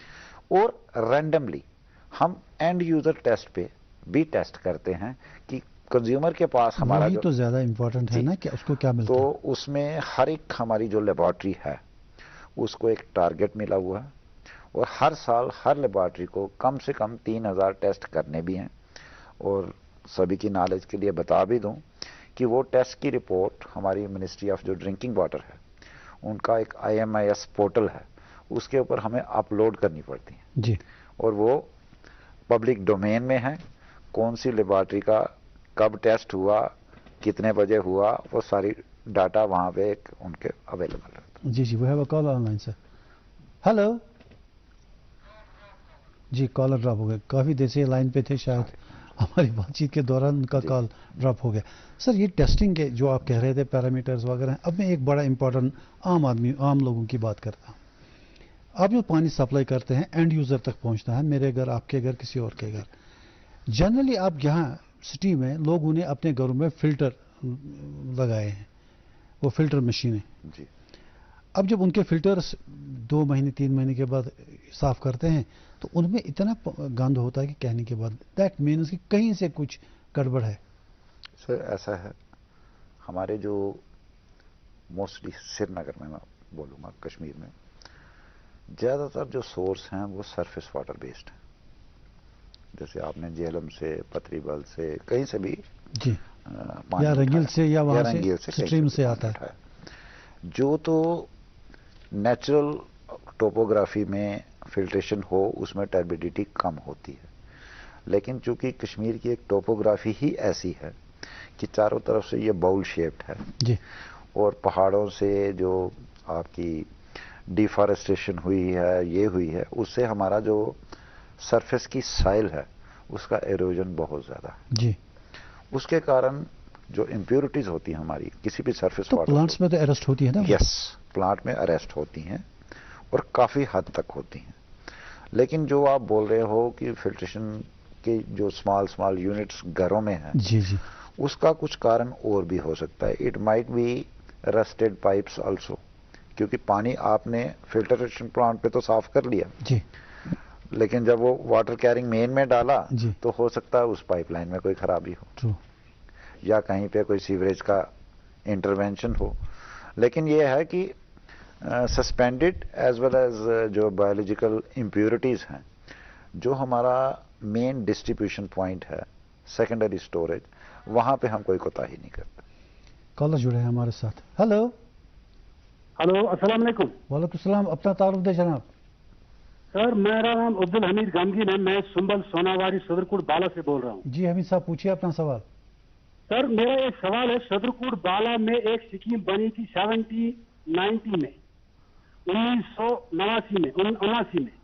और रैंडमली हम एंड यूजर टेस्ट पे भी टेस्ट करते हैं कि कंज्यूमर के पास हमारा जो तो ज्यादा इंपॉर्टेंट है ना कि उसको क्या मिलता है। तो उसमें हर एक हमारी जो लेबोरेटरी है उसको एक टारगेट मिला हुआ है और हर साल हर लेबोरेटरी को कम से कम 3000 टेस्ट करने भी हैं। और सभी की नॉलेज के लिए बता भी दूं कि वो टेस्ट की रिपोर्ट हमारी मिनिस्ट्री ऑफ जो ड्रिंकिंग वाटर है उनका एक IMIS पोर्टल है, اس کے اوپر ہمیں اپلوڈ کرنی پڑتی ہیں جی، اور وہ پبلک ڈومین میں ہے. کون سی لیبارٹری کا کب ٹیسٹ ہوا، کتنے بجے ہوا، وہ ساری ڈاٹا وہاں پہ ان کے اویلیبل ہے. جی جی، we have a call online sir. Hello. جی، کالر ڈراپ ہو گیا. کافی دیر سے لائن پہ تھے، شاید ہماری بات چیت کے دوران ان کا کال ڈراپ ہو گیا. سر یہ ٹیسٹنگ کے جو آپ کہہ رہے تھے پیرامیٹرز وغیرہ، اب میں ایک بڑا امپورٹنٹ عام لوگوں کی بات کرتا ہوں. آپ جو پانی سپلائی کرتے ہیں اینڈ یوزر تک پہنچتا ہے، میرے گھر، آپ کے گھر، کسی اور کے گھر. جنرلی آپ یہاں سٹی میں لوگوں نے اپنے گھروں میں فلٹر لگائے ہیں، وہ فلٹر مشینیں. جی. اب جب ان کے فلٹرز 2 مہینے 3 مہینے کے بعد صاف کرتے ہیں تو ان میں اتنا گند ہوتا ہے کہ کہنے کے بعد دیٹ مینس کہ کہیں سے کچھ گڑبڑ ہے. سر ایسا ہے، ہمارے جو موسٹلی سری نگر میں بولوں گا، کشمیر میں زیادہ تر جو سورس ہیں وہ سرفیس واٹر بیسڈ ہیں. جیسے آپ نے جیلم سے، پتری بل سے، کہیں سے بھی جی، یا رنگیل سے یا وہاں سے سٹریم سے آتا ہے. جو تو نیچرل ٹوپوگرافی میں فلٹریشن ہو اس میں ٹربیڈیٹی کم ہوتی ہے، لیکن چونکہ کشمیر کی ایک ٹوپوگرافی ہی ایسی ہے کہ چاروں طرف سے یہ باؤل شیپڈ ہے جی، اور پہاڑوں سے جو آپ کی ڈیفارسٹریشن ہوئی ہے، یہ ہوئی ہے، اس سے ہمارا جو سرفیس کی سائل ہے اس کا ایروجن بہت زیادہ ہے. جی، اس کے کارن جو امپیورٹیز ہوتی ہیں ہماری کسی بھی سرفیس تو پلانٹس میں تو اریسٹ ہوتی ہے نا. یس، پلانٹ میں اریسٹ ہوتی ہیں اور کافی حد تک ہوتی ہیں. لیکن جو آپ بول رہے ہو کہ فلٹریشن کے جو اسمال یونٹس گھروں میں ہیں، جی جی، اس کا کچھ کارن اور بھی ہو سکتا ہے. It might be rusted pipes also, کیونکہ پانی آپ نے فلٹریشن پلانٹ پہ تو صاف کر لیا جی، لیکن جب وہ واٹر کیرنگ مین میں ڈالا جی، تو ہو سکتا ہے اس پائپ لائن میں کوئی خرابی ہو. ٹرو. یا کہیں پہ کوئی سیوریج کا انٹرونشن ہو. لیکن یہ ہے کہ سسپینڈڈ ایز ویل ایز جو بایولوجیکل امپیورٹیز ہیں، جو ہمارا مین ڈسٹریبیوشن پوائنٹ ہے سیکنڈری سٹوریج، وہاں پہ ہم کوئی کوتاہی نہیں کرتے. کالر جڑے ہیں ہمارے ساتھ. ہلو. ہلو، السلام علیکم. وعلیکم السلام. اپنا تعارف دے جناب. سر میرا نام عبدالحمید غمگین ہے، میں سنبل سوناواری صدرکوٹ بالا سے بول رہا ہوں. جی حمید صاحب، پوچھیے اپنا سوال. سر میرا ایک سوال ہے، صدرکوٹ بالا میں ایک اسکیم بنی تھی 70-90 میں، 1979 میں،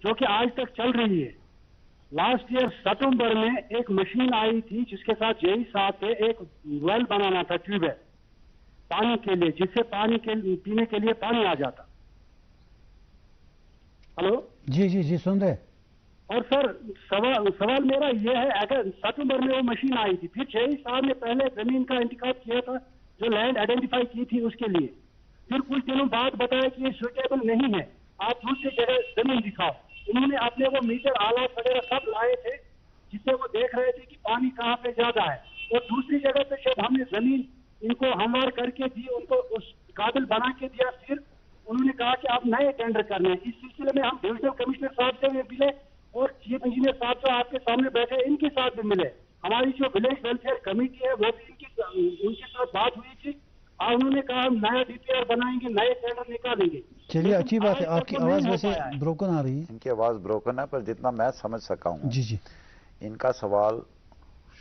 جو کہ آج تک چل رہی ہے. لاسٹ ایئر ستمبر میں ایک مشین آئی تھی جس کے ساتھ جے صاحب پہ ایک ویل بنانا تھا، ٹیوب ویل پانی کے لیے، جس سے پینے کے لیے پانی آ جاتا. ہلو. جی جی جی، سن رہے. اور سر سوال میرا یہ ہے، اگر ستمبر میں وہ مشین آئی تھی، پھر جے صاحب نے پہلے زمین کا انتخاب کیا تھا جو لینڈ آئیڈینٹیفائی کی تھی اس کے لیے، پھر کچھ دنوں بعد بتایا کہ یہ سوٹیبل نہیں ہے، آپ دوسری جگہ زمین دکھاؤ. انہوں نے اپنے وہ میٹر آلات وغیرہ سب لائے تھے جس سے وہ دیکھ رہے تھے کہ پانی کہاں پہ زیادہ ہے، اور دوسری جگہ پہ جب ہم نے زمین ان کو ہموار کر کے دی، ان کو اس قابل بنا کے دیا، پھر انہوں نے کہا کہ آپ نئے ٹینڈر کرنے ہیں. اس سلسلے میں ہم ڈویژنل کمشنر صاحب سے بھی ملے اور چیف انجینئر صاحب جو آپ کے سامنے بیٹھے ان کے ساتھ بھی ملے. ہماری جو ولیج ویلفیئر کمیٹی ہے وہ بھی ان کے ساتھ بات ہوئی تھی، اور انہوں نے کہا ہم نیا ڈی پی آر بنائیں گے، نئے ٹینڈر نکالیں گے. چلیے، اچھی بات ہے. آپ کی آواز ویسے بروکن آ رہی ہے. ان کی آواز بروکن ہے، پر جتنا میں سمجھ سکا ہوں جی جی، ان کا سوال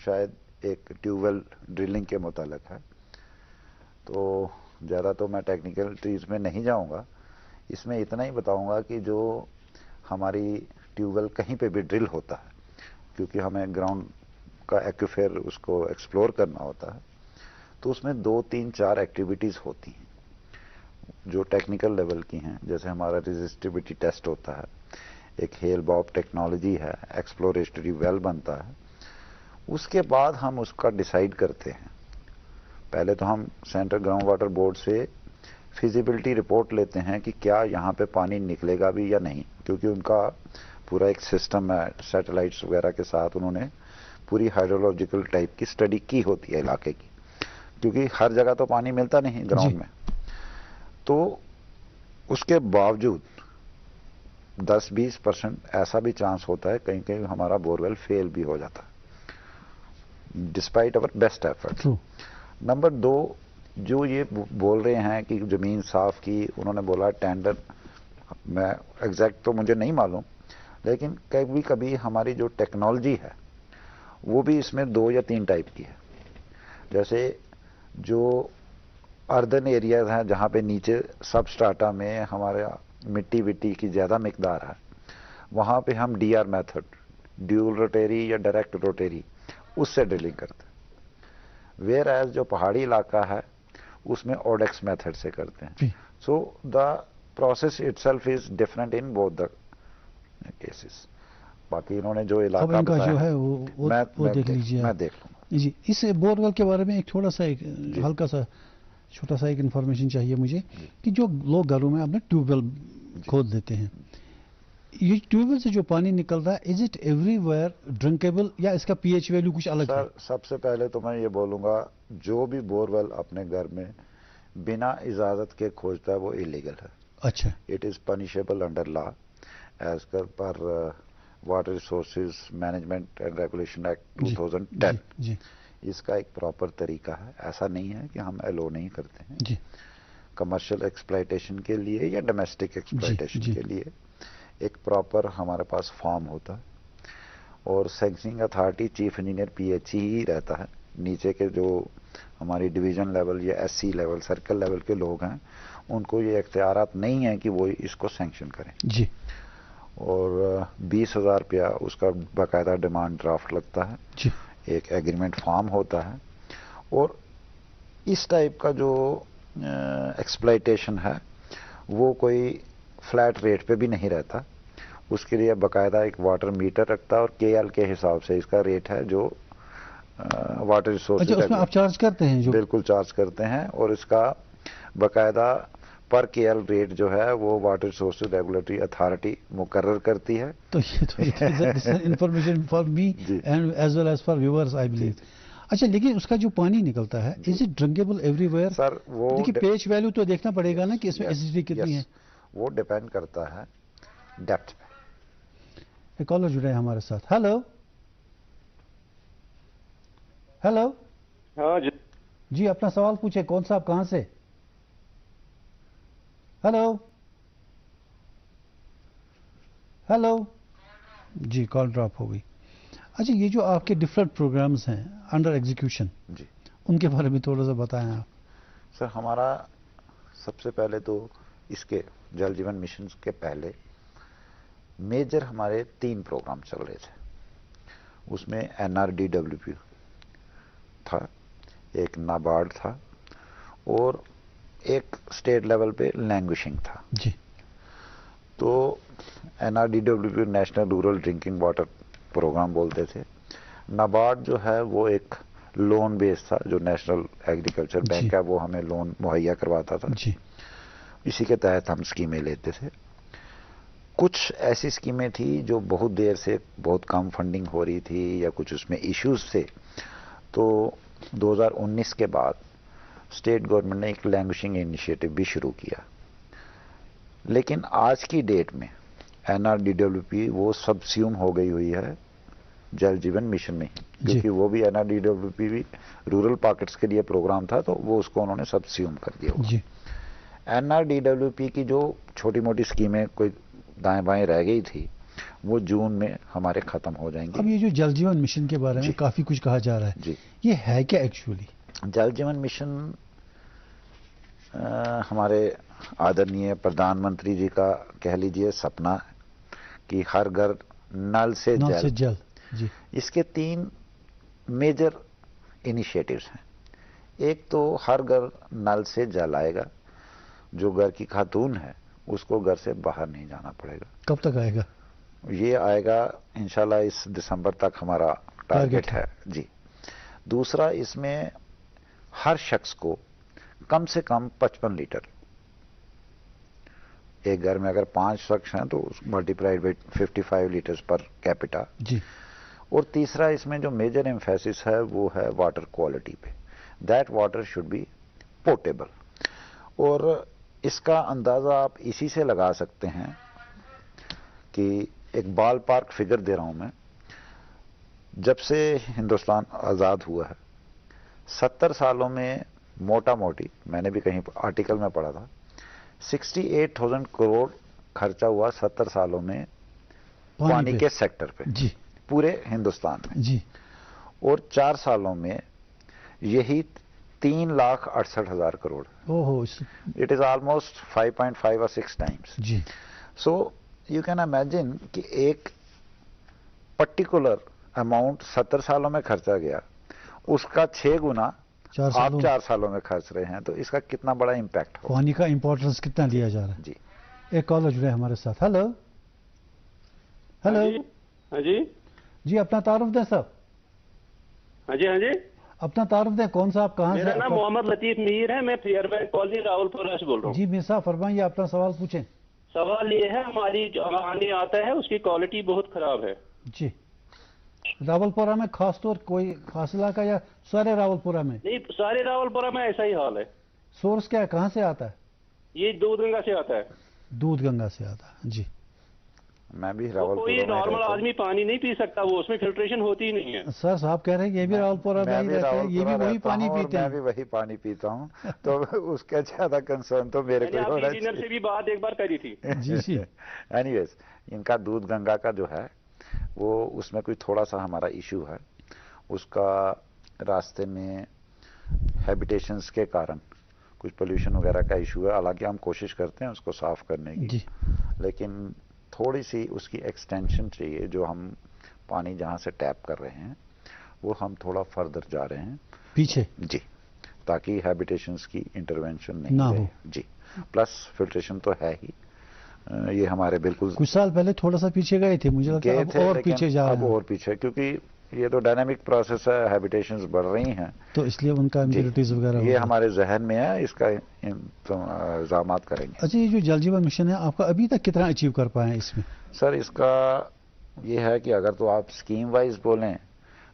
شاید ایک ٹیوب ویل ڈرلنگ کے متعلق ہے. تو زیادہ تو میں ٹیکنیکلٹیز میں نہیں جاؤں گا، اس میں اتنا ہی بتاؤں گا کہ جو ہماری ٹیوب ویل کہیں پہ بھی ڈرل ہوتا ہے، کیونکہ ہمیں گراؤنڈ کا ایکویفر اس کو ایکسپلور کرنا ہوتا ہے، تو اس میں 2 3 4 ایکٹیویٹیز ہوتی ہیں جو ٹیکنیکل لیول کی ہیں. جیسے ہمارا ریزسٹیوٹی ٹیسٹ ہوتا ہے، ایک ہیل باپ ٹیکنالوجی ہے، ایکسپلوریٹری ویل بنتا ہے. اس کے بعد ہم اس کا ڈیسائیڈ کرتے ہیں. پہلے تو ہم سینٹرل گراؤنڈ واٹر بورڈ سے فیزیبلٹی رپورٹ لیتے ہیں کہ کیا یہاں پہ پانی نکلے گا بھی یا نہیں، کیونکہ ان کا پورا ایک سسٹم ہے، سیٹلائٹس وغیرہ کے ساتھ انہوں نے پوری ہائیڈرولوجیکل ٹائپ کی اسٹڈی کی ہوتی ہے علاقے کی، کیونکہ ہر جگہ تو پانی ملتا نہیں گراؤنڈ میں. تو اس کے باوجود 10-20% ایسا بھی چانس ہوتا ہے کہیں کہیں ہمارا بورویل فیل بھی ہو جاتا ہے despite over best effort. Number 2، جو یہ بول رہے ہیں کہ زمین صاف کی، انہوں نے بولا ٹینڈر میں ایگزیکٹ تو مجھے نہیں معلوم، لیکن کبھی کبھی ہماری جو ٹیکنالوجی ہے وہ بھی اس میں 2 یا 3 ٹائپ کی ہے. جیسے جو اردن ایریاز ہیں جہاں پہ نیچے سب سٹراٹا میں ہمارے مٹی وٹی کی زیادہ مقدار ہے، وہاں پہ ہم ڈی آر میتھڈ، ڈیول روٹیری یا ڈائریکٹ روٹیری، اس سے ڈرلنگ کرتے ہیں. ویئر ایز جو پہاڑی علاقہ ہے اس میں اوڈیکس میتھڈ سے کرتے ہیں. So the process itself is different in both the cases. باقی انہوں نے جو علاقہ جو ہے وہ دیکھ لیجیے، میں دیکھ لوں گا. جی اس بور ویل کے بارے میں ایک تھوڑا سا ایک ہلکا سا چھوٹا سا ایک انفارمیشن چاہیے مجھے کہ جو لوگ گھروں میں اپنے ٹیوب ویل کھود دیتے ہیں، یہ ٹیوب ویل سے جو پانی نکل رہا ہے از اٹ ایوری ویئر ڈرنکیبل یا اس کا پی ایچ ویلیو کچھ الگ ہے؟ سب سے پہلے تو میں یہ بولوں گا جو بھی بور ویل اپنے گھر میں بنا اجازت کے کھوجتا ہے وہ ایلیگل ہے. اچھا. It is punishable under law as per water resources management and regulation act 2010. جی. اس کا ایک پراپر طریقہ ہے، ایسا نہیں ہے کہ ہم ایلو نہیں کرتے ہیں. جی. کمرشل ایکسپلائٹیشن کے لیے یا ڈومیسٹک ایکسپلائٹیشن کے لیے ایک پراپر ہمارے پاس فارم ہوتا ہے، اور sanctioning authority chief engineer P H ہی رہتا ہے. نیچے کے جو ہماری ڈویژن لیول یا S C level circle level کے لوگ ہیں ان کو یہ اختیارات نہیں ہیں کہ وہ اس کو سینکشن کریں. جی. اور 20,000 روپیہ اس کا باقاعدہ ڈیمانڈ ڈرافٹ لگتا ہے. جی. ایک ایگریمنٹ فارم ہوتا ہے. اور اس ٹائپ کا جو ایکسپلائٹیشن ہے وہ کوئی فلیٹ ریٹ پہ بھی نہیں رہتا. اس کے لیے باقاعدہ ایک واٹر میٹر رکھتا ہے اور کے ایل کے حساب سے اس کا ریٹ ہے جو واٹر ریسورس. اس میں آپ چارج کرتے ہیں؟ بالکل چارج کرتے ہیں، اور اس کا باقاعدہ پر کے ایل ریٹ جو ہے وہ واٹر ریسورسز ریگولیٹری اتھارٹی مقرر کرتی ہے. تو یہ information for me and as well as for viewers I believe. اچھا لیکن اس کا جو پانی نکلتا ہے is it drinkable everywhere? Sir وہ دیکھیے پی ایچ ویلیو تو دیکھنا پڑے گا نا کہ اس میں ایسیڈیٹی کتنی ہے. وہ ڈیپینڈ کرتا ہے ڈیپتھ پہ. ایک کالر جڑا ہے ہمارے ساتھ. Hello hello. ہاں جی اپنا سوال پوچھے. کون صاحب کہاں سے؟ Hello hello. جی کال ڈراپ ہو گئی. اچھا یہ جو آپ کے ڈفرینٹ پروگرامز ہیں انڈر ایگزیکیوشن، جی ان کے بارے میں تھوڑا سا بتائیں آپ. سر ہمارا سب سے پہلے تو اس کے جل جیون مشن کے پہلے میجر ہمارے 3 پروگرام چل رہے تھے. اس میں NRDWP تھا، ایک نابارڈ تھا، اور ایک اسٹیٹ لیول پہ لینگویشنگ تھا. جی. تو NRDWP national rural drinking water program بولتے تھے. نابارڈ جو ہے وہ ایک لون بیس تھا، جو نیشنل ایگریکلچر بینک ہے وہ ہمیں لون مہیا کرواتا تھا. جی. اسی کے تحت ہم اسکیمیں لیتے تھے. کچھ ایسی اسکیمیں تھیں جو بہت دیر سے بہت کم فنڈنگ ہو رہی تھی یا کچھ اس میں ایشوز تھے، تو 2019 کے بعد اسٹیٹ گورنمنٹ نے ایک لینگویشنگ انیشیٹو بھی شروع کیا. لیکن آج کی ڈیٹ میں NRDWP وہ سبسیوم ہو گئی ہوئی ہے جل جیون مشن میں، کیونکہ وہ بھی NRDWP بھی رورل پاکٹس کے لیے پروگرام تھا، تو وہ اس کو انہوں نے سبسیوم کر دیا. جی. NRDWP کی جو چھوٹی موٹی اسکیمیں کوئی دائیں بائیں رہ گئی تھی وہ جون میں ہمارے ختم ہو جائیں گے. اب یہ جو جل جیون مشن کے بارے میں کافی کچھ کہا جا رہا ہے، جی یہ ہے کیا ایکچولی؟ جل جیون مشن ہمارے آدرنیہ پردھان منتری جی کا کہہ لیجئے سپنا کہ ہر گھر نل سے جل. جی. اس کے 3 میجر انیشیٹوز ہیں. ایک تو ہر گھر نل سے جل آئے گا، جو گھر کی خاتون ہے اس کو گھر سے باہر نہیں جانا پڑے گا. کب تک آئے گا؟ یہ آئے گا انشاءاللہ اس دسمبر تک ہمارا ٹارگٹ ہے. جی. دوسرا اس میں ہر شخص کو کم سے کم 55 لیٹر، ایک گھر میں اگر 5 شخص ہیں تو multiplied by 55 litres per capita. جی. اور تیسرا اس میں جو میجر ایمفیسس ہے وہ ہے واٹر کوالٹی پہ. That water should be portable. اور اس کا اندازہ آپ اسی سے لگا سکتے ہیں کہ ایک بال پارک فگر دے رہا ہوں میں. جب سے ہندوستان آزاد ہوا ہے 70 سالوں میں موٹا موٹی، میں نے بھی کہیں آرٹیکل میں پڑھا تھا، 68,000 کروڑ खर्चा हुआ 70 सालों में पानी के सेक्टर पे जी, पूरे हिंदुस्तान में जी, और 4 सालों में यही 3,68,000 करोड़। ओहो, it is almost 5.5 or 6 times जी। सो यू कैन इमेजिन कि एक पर्टिकुलर अमाउंट 70 सालों में खर्चा गया, उसका 6 गुना आप 4 सालों में खर्च रहे हैं, तो इसका कितना बड़ा इंपैक्ट हो। पानी का इंपॉर्टेंस कितना लिया जा रहा है। जी, एक कॉलर जुड़े हमारे साथ। Hello hello. हाँ जी, जी अपना तारुफ दें साहब। हाँ जी, हाँ जी, अपना तारुफ दें, कौन सा आप कहाँ से? मेरा नाम मोहम्मद लतीफ मीर है, मैं फेयरबैंक कॉलोनी रावलपुरा से बोल रहा हूँ। जी मीर साहब फरमाइए, अपना सवाल पूछें। सवाल ये है, हमारी जो पानी आता है उसकी क्वालिटी बहुत खराब है। जी, रावलपुरा में खास तौर कोई खास इलाका या सारे रावलपुरा में? नहीं, सारे रावलपुरा में ऐसा ही हाल है। सोर्स क्या है, कहाँ से आता है? ये दूध गंगा से आता है। दूध गंगा से आता है। जी, मैं भी रावलपुरा कोई नॉर्मल आदमी पानी नहीं पी सकता, वो उसमें फिल्ट्रेशन होती ही नहीं है। सर साहब कह रहे हैं ये भी रावलपुरा में ही रहते हैं, ये भी वही पानी पीते हैं। मैं भी वही पानी पीता हूँ, तो उसका ज्यादा कंसर्न तो मेरे को होना चाहिए। इंजीनियर से भी बात एक बार करी थी। जी जी। एनीवेज, इनका दूध गंगा का जो है वो उसमें कोई थोड़ा सा हमारा इशू है, उसका रास्ते में हैबिटेशंस के कारण कुछ पोल्यूशन वगैरह का इशू है। हालांकि हम कोशिश करते हैं उसको साफ करने की, लेकिन थोड़ी सी उसकी एक्सटेंशन चाहिए। जो हम पानी जहां से टैप कर रहे हैं वो हम थोड़ा फर्दर जा रहे हैं पीछे, जी, ताकि हैबिटेशंस की इंटरवेंशन नहीं ना हो। हो जी, प्लस फिल्ट्रेशन तो है ही, ये हमारे बिल्कुल कुछ साल पहले थोड़ा सा पीछे गए थे, मुझे लगता है अब और पीछे जा रहे हैं। अब और पीछे, क्योंकि ये तो डायनामिक प्रोसेस है, हैबिटेशंस बढ़ रही हैं, तो इसलिए उनका इम्प्योरिटीज वगैरह ये हमारे जहन में है, इसका इंतजाम करेंगे। अच्छा, ये जो जल जीवन मिशन है आपका अभी तक कितना अचीव कर पाए इसमें? सर इसका ये है कि अगर तो आप स्कीम वाइज बोलें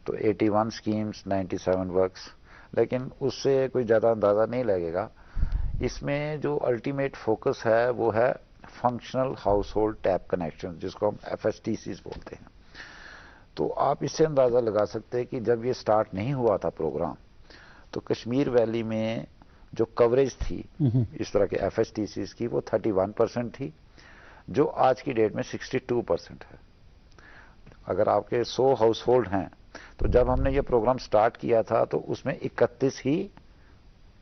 तो 81 स्कीम्स, 97 वर्क्स, लेकिन उससे कोई ज़्यादा अंदाज़ा नहीं लगेगा। इसमें जो अल्टीमेट फोकस है वो है functional house hold tap connection, जिसको हम FSTCs बोलते हैं। तो आप इससे अंदाज़ा लगा सकते हैं कि जब ये स्टार्ट नहीं हुआ था प्रोग्राम, तो कश्मीर वैली में जो कवरेज थी इस तरह के FSTCs की वो 31% थी, जो आज की डेट में 62% है। अगर आपके 100 हाउस होल्ड हैं, तो जब हमने ये प्रोग्राम स्टार्ट किया था तो उसमें 31 ही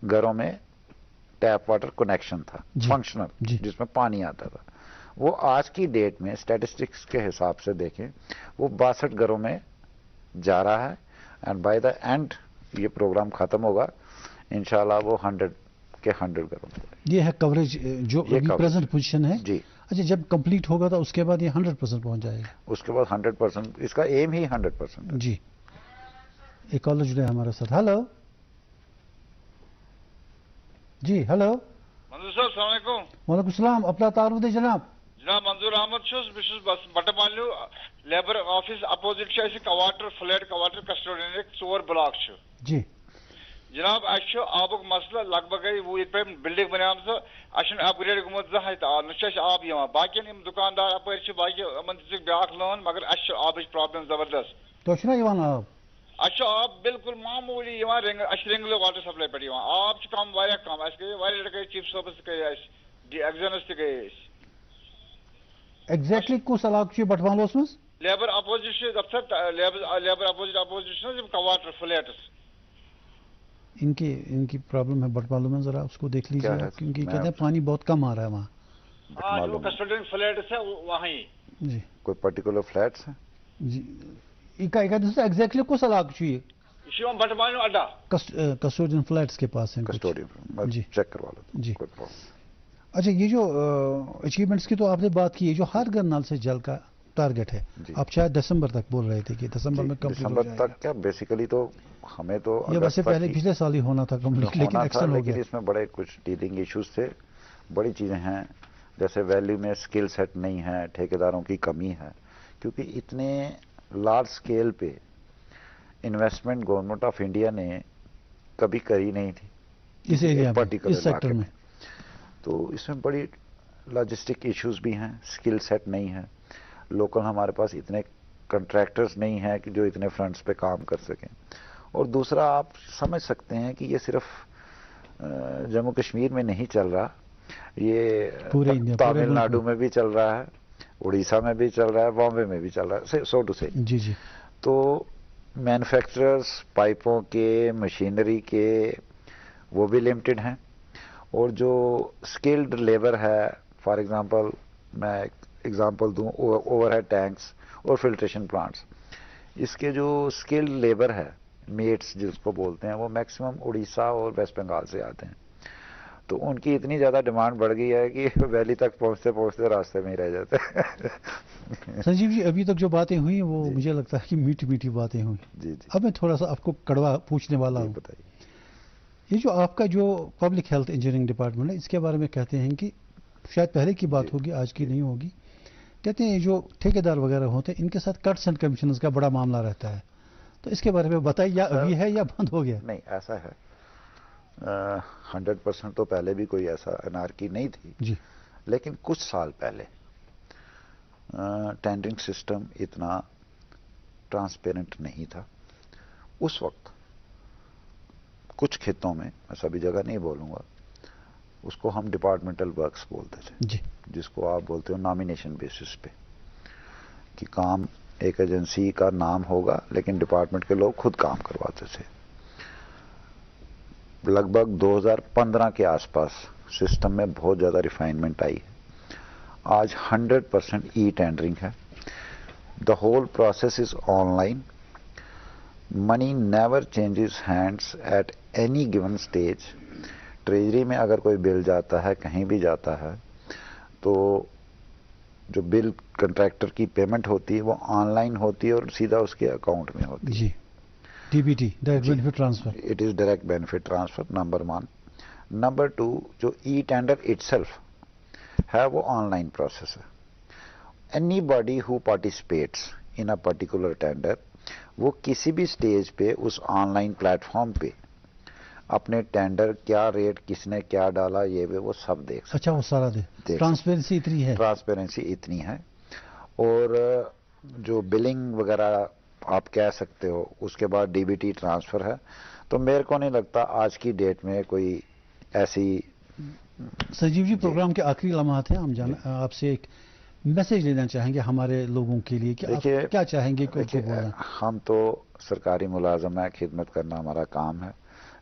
घरों में टैप वाटर कनेक्शन था फंक्शनल, जिसमें पानी आता था। वो आज की डेट में स्टैटिस्टिक्स के हिसाब से देखें वो 62 घरों में जा रहा है, एंड बाय द एंड ये प्रोग्राम खत्म होगा इंशाल्लाह वो 100 के 100 घरों में। ये है कवरेज जो अभी प्रेजेंट पोजीशन है जी। अच्छा, जब कंप्लीट होगा तो उसके बाद ये 100% पहुंच जाएगा? उसके बाद 100%, इसका एम ही 100% है। जी। एक कॉलर जुड़े हमारे साथ। हेलो जी, हेलो मंजूर साहब, अस्सलाम वालेकुम। वालेकुम सलाम, अपना तारुफ दे जनाब। जनाब मंजूर अहमद बस Batamaloo labour office opposite quarter flat quarter custodian 4 block जी। जनाब आबुक मसला लगभग वो पे बिल्डिंग बना अपग्रेड गुमुत जहां आब बाकी दुकानदार अप बाकी ब्या लोन, मगर आब प्रॉब्लम जबरदस्त। तो आब आब बिल्कुल मामूली रिंगल वाटर सप्लाई पे आब कम कम गई चीफ साहबस गई एग्जानस गई एग्जैक्टली कुछ इलाके बटमालोस में लेबर अपोजिट दफ्तर लेबर अपोजिट कवाटर फ्लैट्स इनकी प्रॉब्लम है बटमालू में, जरा उसको देख लीजिए, क्योंकि कहते हैं पानी बहुत कम आ रहा है वहाँ। हाँ, जो कस्टोडियन फ्लैट्स है वहीं जी। कोई पर्टिकुलर फ्लैट्स है जी? एग्जैक्टली कुछ इलाके चाहिए? बटमालू अड्डा कस्टोडियन फ्लैट्स के पास है। कस्टोडियन जी, चेक करवा लो जी। अच्छा, ये जो अचीवमेंट्स की तो आपने बात की है, जो हर घर नल से जल का टारगेट है, आप शायद दिसंबर तक बोल रहे थे कि दिसंबर में कंप्लीट हो जाएगा। दिसंबर तक क्या, बेसिकली तो हमें तो ये वैसे पहले पिछले साल ही होना था कंप्लीट, लेकिन एक्शन हो गया। इसमें बड़े कुछ डीलिंग इश्यूज थे, बड़ी चीजें हैं, जैसे वैल्यू में स्किल सेट नहीं है, ठेकेदारों की कमी है, क्योंकि इतने लार्ज स्केल पे इन्वेस्टमेंट गवर्नमेंट ऑफ इंडिया ने कभी करी नहीं थी इस एरिया में, इस सेक्टर में। तो इसमें बड़ी लॉजिस्टिक इश्यूज भी हैं, स्किल सेट नहीं है, लोकल हमारे पास इतने कंट्रैक्टर्स नहीं हैं कि जो इतने फ्रंट्स पे काम कर सकें। और दूसरा, आप समझ सकते हैं कि ये सिर्फ जम्मू कश्मीर में नहीं चल रहा, یہ تامل ناڈو میں بھی چل رہا ہے, اڑیسہ میں بھی چل رہا ہے, بامبے میں بھی چل رہا ہے, سو ٹو سے. جی جی. تو مینوفیکچررز پائپوں کے, مشینری کے, وہ بھی لمیٹڈ ہیں, اور جو اسکلڈ لیبر ہے, فار ایگزامپل میں ایگزامپل دوں, اوور ہیڈ ٹینکس اور فلٹریشن پلانٹس, اس کے جو اسکلڈ لیبر ہے, میٹس جس کو بولتے ہیں, وہ میکسیمم اڑیسہ اور ویسٹ بنگال سے آتے ہیں. تو ان کی اتنی زیادہ ڈیمانڈ بڑھ گئی ہے کہ ویلی تک پہنچتے پہنچتے راستے میں ہی رہ جاتے ہیں. سنجیو جی, ابھی تک جو باتیں ہوئی وہ مجھے لگتا ہے کہ میٹھی میٹھی باتیں ہوئی. جی جی. اب میں تھوڑا سا آپ کو کڑوا پوچھنے والا ہوں. بتائیے. یہ جو آپ کا جو پبلک ہیلتھ انجینئرنگ ڈپارٹمنٹ ہے, اس کے بارے میں کہتے ہیں کہ شاید پہلے کی بات ہوگی, آج کی نہیں ہوگی. کہتے ہیں جو ٹھیکیدار وغیرہ ہوتے ہیں ان کے ساتھ کٹس اینڈ کمیشنز کا بڑا معاملہ رہتا ہے. تو اس کے بارے میں بتائیے, یا ابھی ہے یا بند ہو گیا؟ نہیں, ایسا ہے 100% تو پہلے بھی کوئی ایسا انارکی نہیں تھی جی, لیکن کچھ سال پہلے ٹینڈرنگ سسٹم اتنا ٹرانسپیرنٹ نہیں تھا. اس وقت کچھ کھیتوں میں, میں سبھی جگہ نہیں بولوں گا, اس کو ہم ڈپارٹمنٹل ورکس بولتے تھے جی, جس کو آپ بولتے ہو نامینیشن بیسس پہ, کہ کام ایک ایجنسی کا نام ہوگا لیکن ڈپارٹمنٹ کے لوگ خود کام کرواتے تھے. لگ بھگ 2015 کے آس پاس سسٹم میں بہت زیادہ ریفائنمنٹ آئی ہے. آج 100% ای ٹینڈرنگ ہے. The whole process is online. Money never changes hands at any given stage. Treasury میں اگر کوئی بل جاتا ہے, کہیں بھی جاتا ہے, تو جو بل کنٹریکٹر کی پیمنٹ ہوتی ہے وہ آن لائن ہوتی ہے اور سیدھا اس کے اکاؤنٹ میں ہوتی ہے. جی, D B T, direct benefit transfer. It is direct benefit transfer, number 1. Number 2, جو ای ٹینڈر اٹ سیلف ہے وہ آن لائن پروسیس ہے. Anybody who participates in a particular tender, وہ کسی بھی سٹیج پہ اس آن لائن پلیٹ فارم پہ اپنے ٹینڈر کیا ریٹ, کس نے کیا ڈالا, یہ وہ سب دیکھ سکتے. اچھا, وہ سارا ٹرانسپیرنسی اتنی ہے. ٹرانسپیرنسی اتنی ہے. اور جو بلنگ وغیرہ آپ کہہ سکتے ہو, اس کے بعد ڈی بی ٹی ٹرانسفر ہے. تو میرے کو نہیں لگتا آج کی ڈیٹ میں کوئی ایسی. سنجیو جی, پروگرام کے آخری لمحات ہیں, ہم آپ سے ایک میسج لینا چاہیں گے ہمارے لوگوں کے لیے, کہ آپ کیا چاہیں گے؟ ہم تو سرکاری ملازم ہیں, خدمت کرنا ہمارا کام ہے,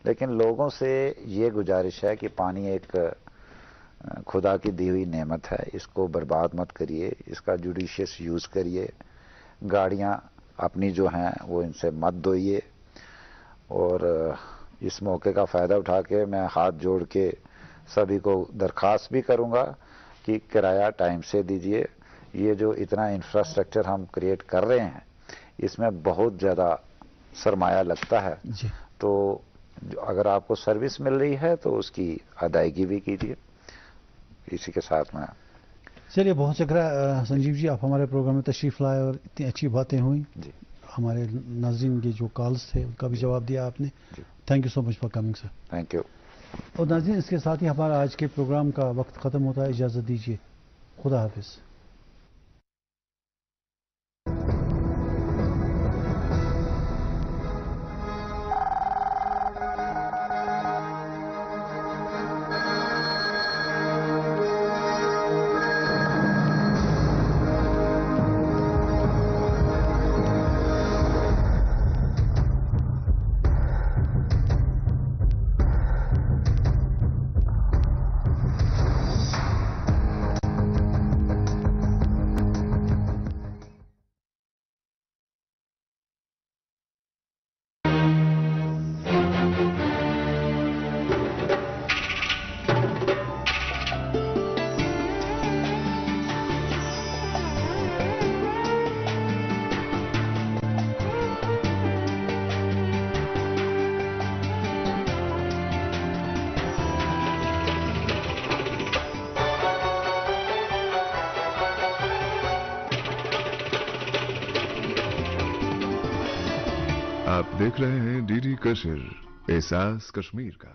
لیکن لوگوں سے یہ گزارش ہے کہ پانی ایک خدا کی دی ہوئی نعمت ہے, اس کو برباد مت کریے, اس کا جوڈیشیس یوز کریے. گاڑیاں اپنی جو ہیں وہ ان سے مت دھوئیے. اور اس موقع کا فائدہ اٹھا کے میں ہاتھ جوڑ کے سبھی کو درخواست بھی کروں گا کہ کرایہ ٹائم سے دیجیے. یہ جو اتنا انفراسٹرکچر ہم کریٹ کر رہے ہیں, اس میں بہت زیادہ سرمایہ لگتا ہے. جی. تو اگر آپ کو سروس مل رہی ہے تو اس کی ادائیگی بھی کیجیے. اسی کے ساتھ میں چلیے, بہت شکریہ سنجیو جی, آپ ہمارے پروگرام میں تشریف لائے اور اتنی اچھی باتیں ہوئیں. جی, ہمارے ناظرین کے جو کالز تھے ان کا بھی جواب دیا آپ نے. Thank you so much for coming sir. Thank you. اور ناظرین, اس کے ساتھ ہی ہمارا آج کے پروگرام کا وقت ختم ہوتا ہے. اجازت دیجیے, خدا حافظ. آپ دیکھ رہے ہیں ڈی ڈی کشمیر, احساس کشمیر کا.